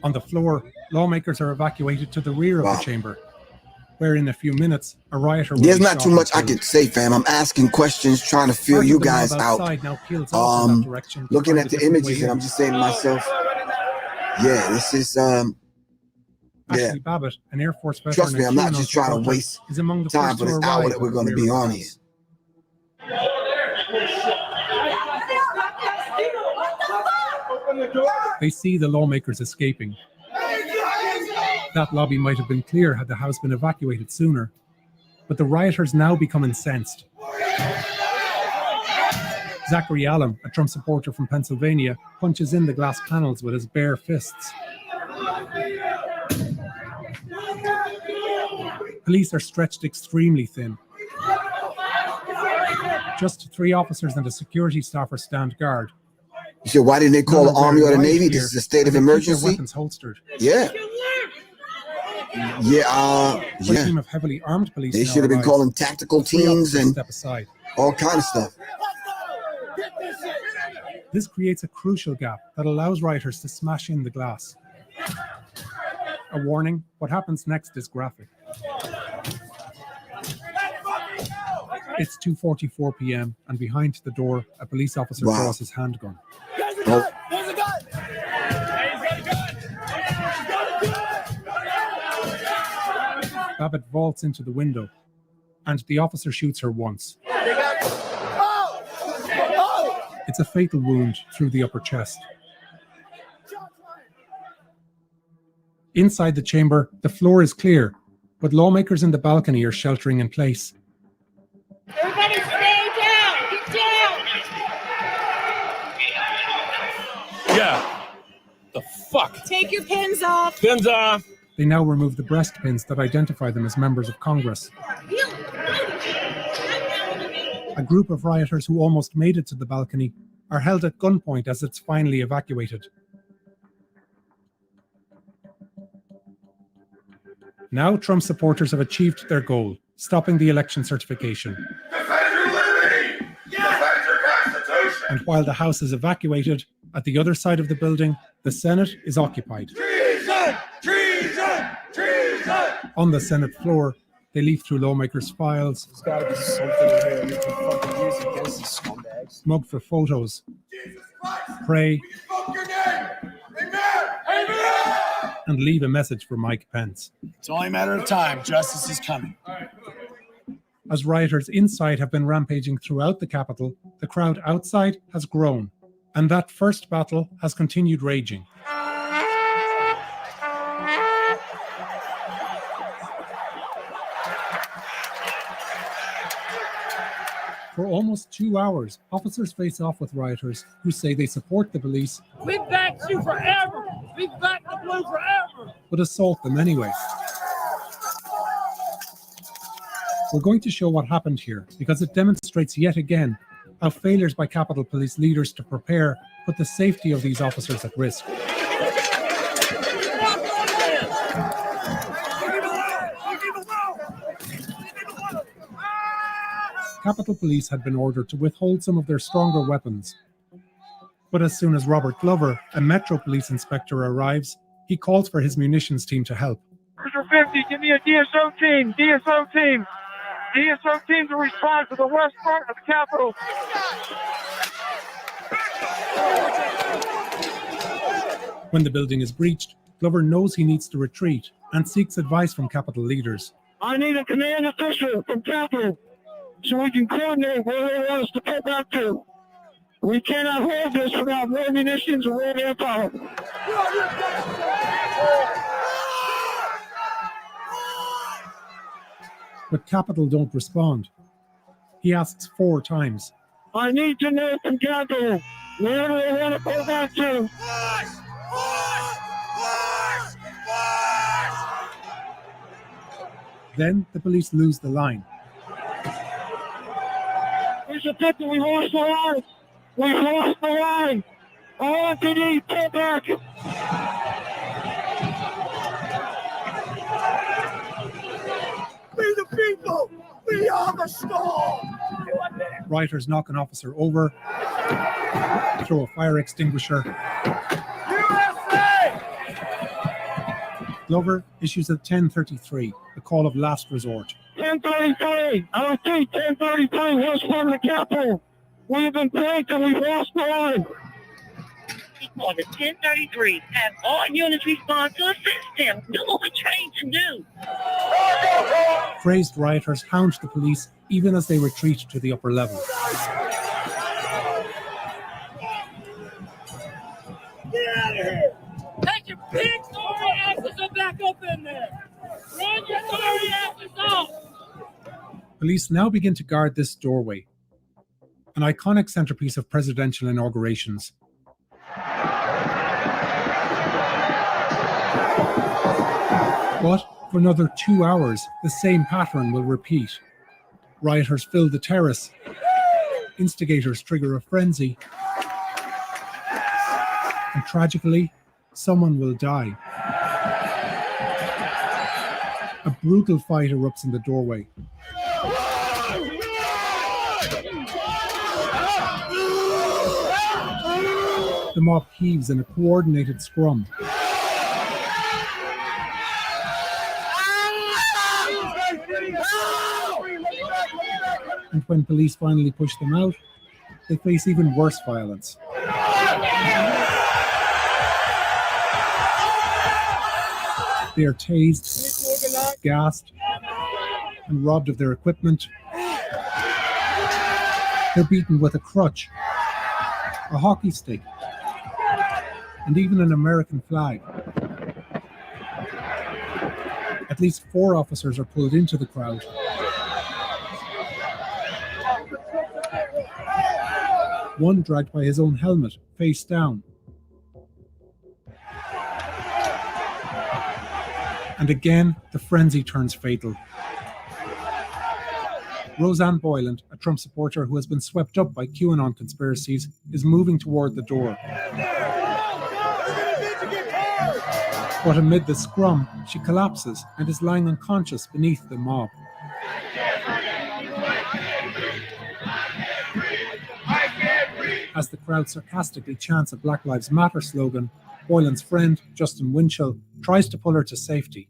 S3: On the floor, lawmakers are evacuated to the rear of the chamber, where in a few minutes, a rioter will
S2: There's
S3: be
S2: not
S3: shot
S2: too
S3: and
S2: much I
S3: killed.
S2: can say, fam. I'm asking questions, trying to feel
S3: Part of
S2: you
S3: the mob
S2: guys out.
S3: outside now peels off in that direction to
S2: Looking
S3: find
S2: at
S3: a
S2: the
S3: different
S2: images,
S3: way
S2: and I'm
S3: in.
S2: just saying to myself, yeah, this is yeah.
S3: Ashley Babbitt, an Air Force veteran
S2: Trust me,
S3: and
S2: I'm not
S3: QAnon
S2: just trying to
S3: supporter,
S2: waste
S3: is among the
S2: time
S3: first
S2: for
S3: to
S2: this hour
S3: arrive
S2: that we're
S3: at
S2: going
S3: the
S2: to
S3: rear
S2: be
S3: of the
S2: on
S3: House.
S2: here.
S3: They see the lawmakers escaping. That lobby might have been clear had the House been evacuated sooner, but the rioters now become incensed. Zachary Allen, a Trump supporter from Pennsylvania, punches in the glass panels with his bare fists. Police are stretched extremely thin. Just 3 officers and a security staffer stand guard.
S2: You said, why didn't they call the Army or the Navy? This is a state of emergency.
S3: Weapons holstered.
S2: Yeah.
S3: A team of heavily armed police.
S2: They should have been calling tactical teams and
S3: step aside.
S2: All kind of stuff.
S3: This creates a crucial gap that allows rioters to smash in the glass. A warning, what happens next is graphic. It's 2:44 p.m. and behind the door, a police officer draws his handgun.
S2: Oh.
S15: There's a gun!
S3: Babbitt vaults into the window, and the officer shoots her once. It's a fatal wound through the upper chest. Inside the chamber, the floor is clear, but lawmakers in the balcony are sheltering in place.
S15: Everybody stay down! Get down!
S18: Yeah. The fuck?
S6: Take your pins off.
S18: Pins off.
S3: They now remove the breast pins that identify them as members of Congress. A group of rioters who almost made it to the balcony are held at gunpoint as it's finally evacuated. Now Trump supporters have achieved their goal, stopping the election certification.
S15: Defend your liberty! Defend your Constitution!
S3: And while the House is evacuated, at the other side of the building, the Senate is occupied.
S15: Treason! Treason! Treason!
S3: On the Senate floor, they leaf through lawmakers' files.
S11: There's gotta be something in here we can fucking use against these scumbags.
S3: Mug for photos. Pray.
S15: Spoke your name! Amen! Amen!
S3: And leave a message for Mike Pence.
S11: It's only a matter of time. Justice is coming.
S3: As rioters inside have been rampaging throughout the Capitol, the crowd outside has grown, and that first battle has continued raging. For almost 2 hours, officers face off with rioters who say they support the police.
S15: We backed you forever! We backed the blue forever!
S3: But assault them anyway. We're going to show what happened here because it demonstrates yet again how failures by Capitol Police leaders to prepare put the safety of these officers at risk. Capitol Police had been ordered to withhold some of their stronger weapons. But as soon as Robert Glover, a Metro Police inspector, arrives, he calls for his munitions team to help.
S25: Cruiser 50, give me a DSO team. DSO team. DSO team to respond to the west front of the Capitol.
S3: When the building is breached, Glover knows he needs to retreat and seeks advice from Capitol leaders.
S25: I need a command official from Capitol so we can coordinate where they want us to go back to. We cannot hold this without more munitions or more manpower.
S3: But Capitol don't respond. He asks 4 times.
S25: I need to know from Capitol where they want to go back to.
S3: Then the police lose the line.
S25: There's a picture, we lost the line. We lost the line. All MPD, pull back. We the people. We are the storm.
S3: Rioters knock an officer over, throw a fire extinguisher.
S15: USA!
S3: Glover issues a 1033, the call of last resort.
S25: 1033. I repeat, 1033. West from the Capitol. We have been pranked and we've lost the line.
S19: People of the 1033 have all units respond to assist them. Do what we're trained to do.
S3: Crazed rioters hound the police even as they retreat to the upper level.
S15: Get out of here! Take your big sorry asses and back up in there! Run your sorry asses off!
S3: Police now begin to guard this doorway. an iconic centerpiece of presidential inaugurations. But for another 2 hours, the same pattern will repeat. Rioters fill the terrace. Instigators trigger a frenzy. And tragically, someone will die. A brutal fight erupts in the doorway. The mob heaves in a coordinated scrum. And when police finally push them out, they face even worse violence. They are tased, gassed, and robbed of their equipment. They're beaten with a crutch, a hockey stick, and even an American flag. At least 4 officers are pulled into the crowd. One dragged by his own helmet, face down. And again, the frenzy turns fatal. Roseanne Boyland, a Trump supporter who has been swept up by QAnon conspiracies, is moving toward the door. But amid the scrum, she collapses and is lying unconscious beneath the mob. As the crowd sarcastically chants a Black Lives Matter slogan, Boylan's friend, Justin Winchell, tries to pull her to safety.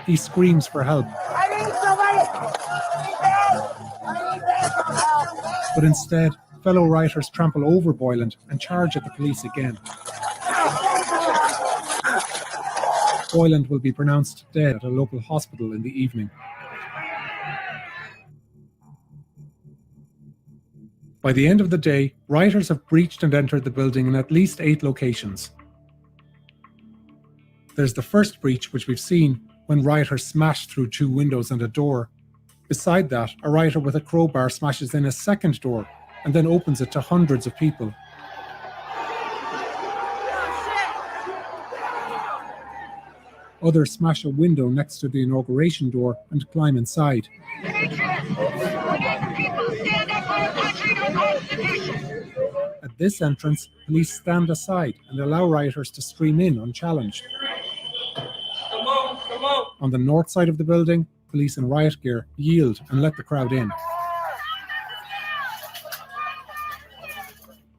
S3: He screams for help. But instead, fellow rioters trample over Boyland and charge at the police again. Boyland will be pronounced dead at a local hospital in the evening. By the end of the day, rioters have breached and entered the building in at least 8 locations. There's the first breach, which we've seen, when rioters smashed through 2 windows and a door. Beside that, a rioter with a crowbar smashes in a second door and then opens it to hundreds of people. Others smash a window next to the inauguration door and climb inside. At this entrance, police stand aside and allow rioters to stream in unchallenged. On the north side of the building, police in riot gear yield and let the crowd in.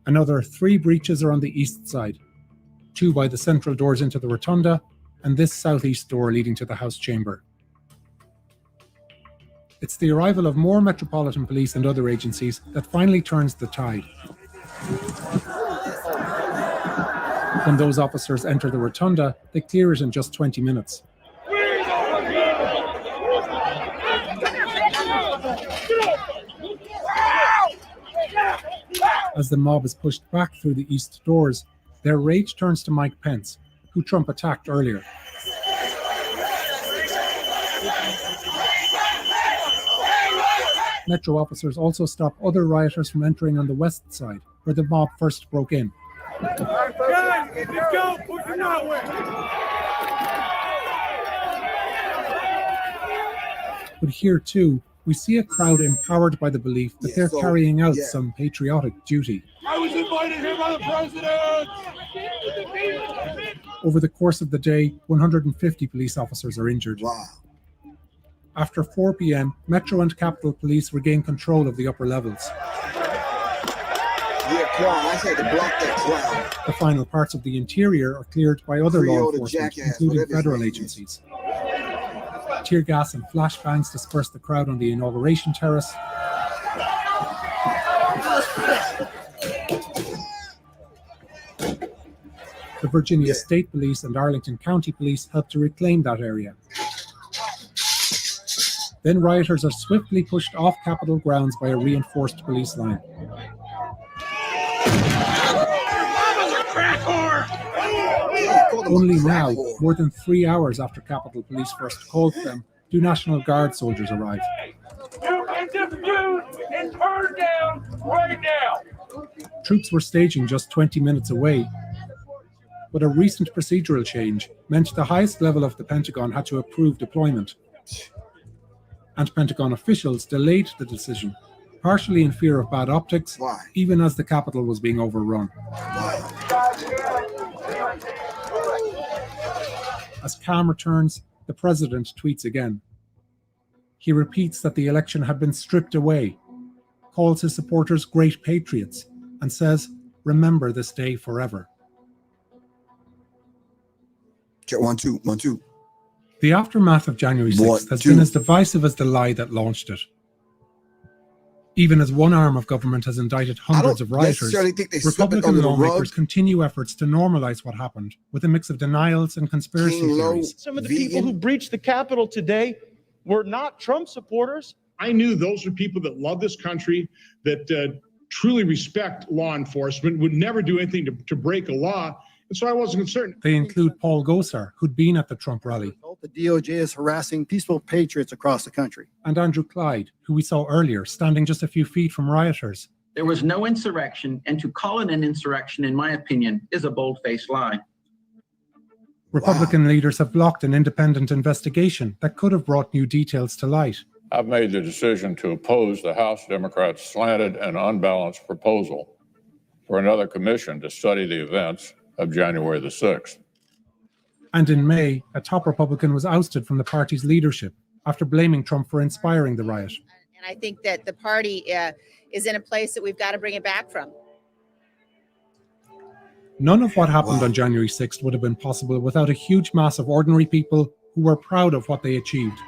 S3: Another 3 breaches are on the east side, 2 by the central doors into the rotunda, and this southeast door leading to the House chamber. It's the arrival of more Metropolitan Police and other agencies that finally turns the tide. When those officers enter the rotunda, they clear it in just 20 minutes. As the mob is pushed back through the east doors, their rage turns to Mike Pence, who Trump attacked earlier. Metro officers also stop other rioters from entering on the west side, where the mob first broke in.
S15: Guys, let's go! Push it that way!
S3: But here too, we see a crowd empowered by the belief that they're carrying out some patriotic duty.
S15: I was invited here by the president!
S3: Over the course of the day, 150 police officers are injured.
S2: Wow.
S3: After 4 p.m., Metro and Capitol Police regain control of the upper levels.
S2: Yeah, clown. I said to block that clown.
S3: The final parts of the interior are cleared by other law enforcement, including federal agencies. Tear gas and flashbangs disperse the crowd on the inauguration terrace. The Virginia State Police and Arlington County Police help to reclaim that area. Then rioters are swiftly pushed off Capitol grounds by a reinforced police line. Only now, more than 3 hours after Capitol Police first called them, do National Guard soldiers arrive.
S15: You indifferent dude and turned down right now.
S3: Troops were staging just 20 minutes away, but a recent procedural change meant the highest level of the Pentagon had to approve deployment. And Pentagon officials delayed the decision, partially in fear of bad optics, even as the Capitol was being overrun. As calm returns, the president tweets again. He repeats that the election had been stripped away, calls his supporters great patriots, and says, "Remember this day forever."
S2: Check 1 2 1 2.
S3: The aftermath of January 6th has been as divisive as the lie that launched it. Even as one arm of government has indicted hundreds of rioters, Republican lawmakers continue efforts to normalize what happened with a mix of denials and conspiracy theories.
S7: Some of the people who breached the Capitol today were not Trump supporters.
S26: I knew those are people that love this country, that truly respect law enforcement, would never do anything to break a law. And so I wasn't concerned.
S3: They include Paul Gosar, who'd been at the Trump rally.
S13: The DOJ is harassing peaceful patriots across the country.
S3: And Andrew Clyde, who we saw earlier, standing just a few feet from rioters.
S4: There was no insurrection, and to call it an insurrection, in my opinion, is a bold-faced lie.
S3: Republican leaders have blocked an independent investigation that could have brought new details to light.
S20: I've made the decision to oppose the House Democrats' slanted and unbalanced proposal for another commission to study the events of January the 6th.
S3: And in May, a top Republican was ousted from the party's leadership after blaming Trump for inspiring the riot.
S21: And I think that the party is in a place that we've got to bring it back from.
S3: None of what happened on January 6th would have been possible without a huge mass of ordinary people who were proud of what they achieved.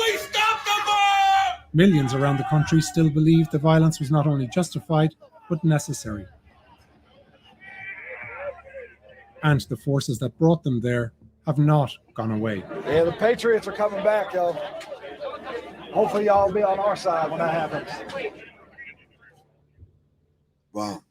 S15: We stopped the mob!
S3: Millions around the country still believe the violence was not only justified, but necessary. And the forces that brought them there have not gone away.
S13: Yeah, the patriots are coming back, y'all. Hopefully y'all will be on our side when that happens.
S2: Wow.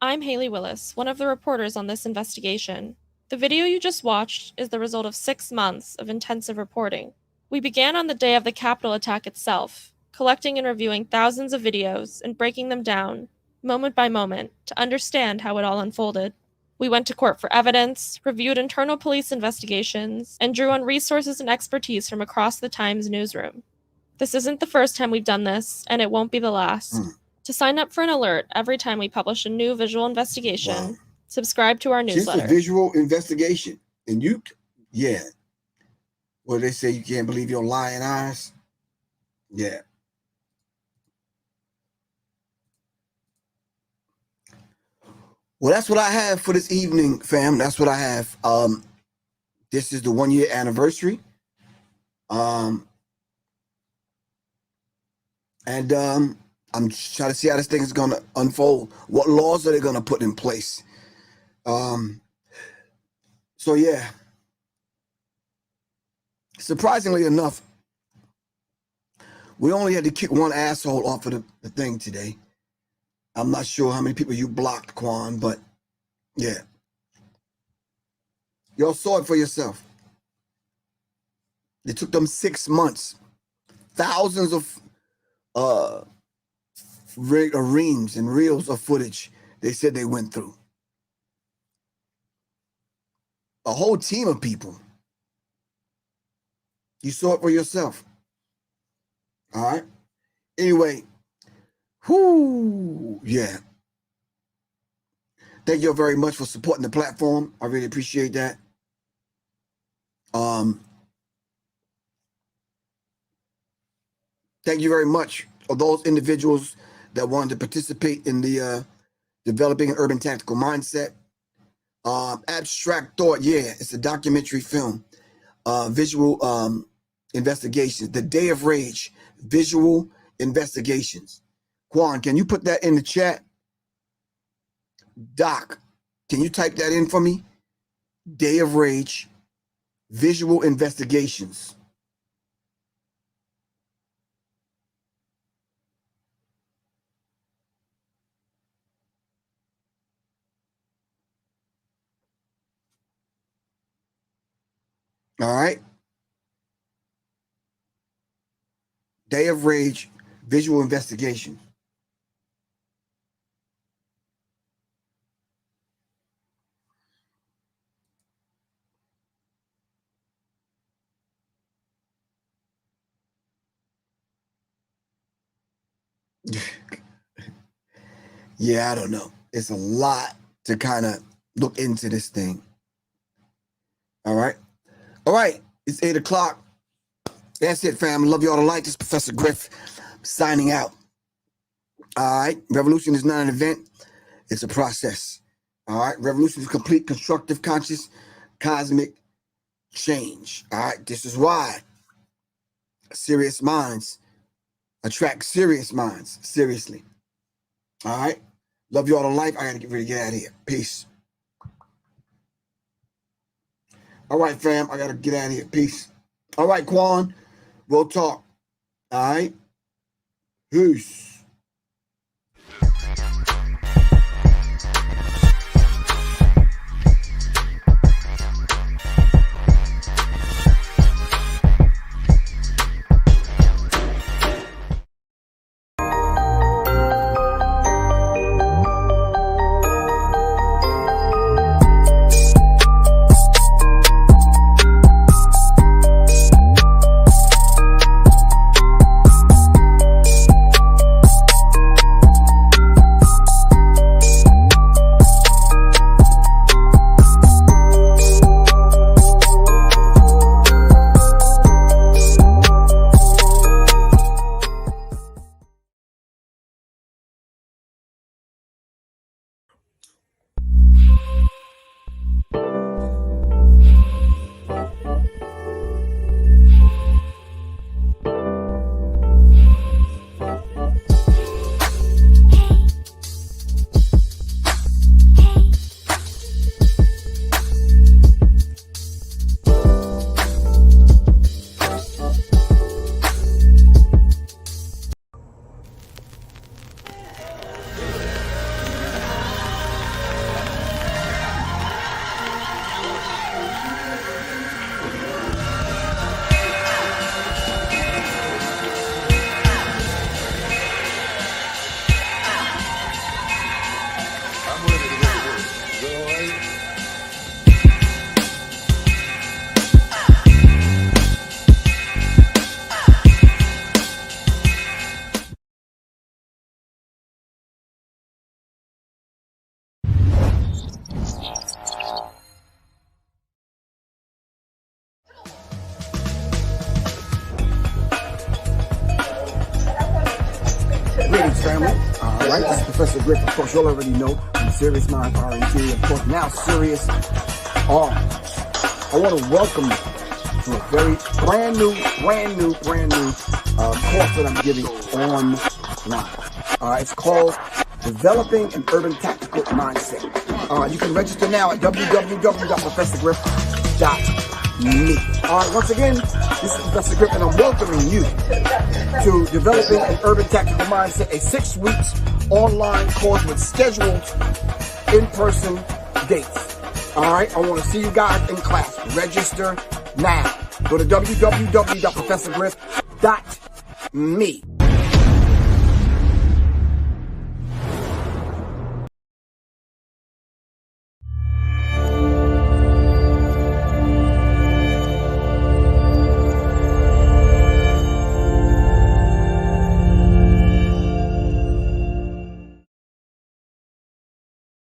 S22: I'm Haley Willis, one of the reporters on this investigation. The video you just watched is the result of 6 months of intensive reporting. We began on the day of the Capitol attack itself, collecting and reviewing thousands of videos and breaking them down, moment by moment, to understand how it all unfolded. We went to court for evidence, reviewed internal police investigations, and drew on resources and expertise from across the Times newsroom. This isn't the first time we've done this, and it won't be the last. To sign up for an alert every time we publish a new visual investigation, subscribe to our newsletter.
S2: Just a visual investigation. And you, yeah. Well, they say you can't believe your lying eyes. Yeah. Well, that's what I have for this evening, fam. That's what I have. This is the 1-year anniversary. I'm trying to see how this thing is going to unfold. What laws are they going to put in place? So yeah. Surprisingly enough, we only had to kick one asshole off of the thing today. I'm not sure how many people you blocked, Quan, but yeah. Y'all saw it for yourself. It took them 6 months. Thousands of reams and reels of footage they said they went through. A whole team of people. You saw it for yourself. All right. Anyway, yeah. Thank you very much for supporting the platform. I really appreciate that. Thank you very much for those individuals that wanted to participate in the Developing an Urban Tactical Mindset. Abstract Thought, yeah, it's a documentary film. Visual investigations. The Day of Rage, visual investigations. Quan, can you put that in the chat? Doc, can you type that in for me? Day of Rage, visual investigations. All right. Day of Rage, visual investigation. Yeah, I don't know. It's a lot to kind of look into this thing. All right. All right. It's 8 o'clock. That's it, fam. Love you all to life. This is Professor Griff signing out. All right. Revolution is not an event. It's a process. All right. Revolution is complete, constructive, conscious, cosmic change. All right. This is why serious minds attract serious minds. Seriously. All right. Love you all to life. I got to get ready to get out of here. Peace. All right, fam. I got to get out of here. Peace. All right, Quan. We'll talk. All right. Peace. Greetings, family. All right, this is Professor Griff. Of course, you'll already know from Serious Minds R&T. Of course, now Serious Arms. I want to welcome you to a very brand new course that I'm giving online. All right, it's called Developing an Urban Tactical Mindset. You can register now at www.professorgriff.me. All right, once again, this is Professor Griff, and I'm welcoming you to Developing an Urban Tactical Mindset, a 6 weeks online course with scheduled in-person dates. All right, I want to see you guys in class. Register now. Go to www.professorgriff.me.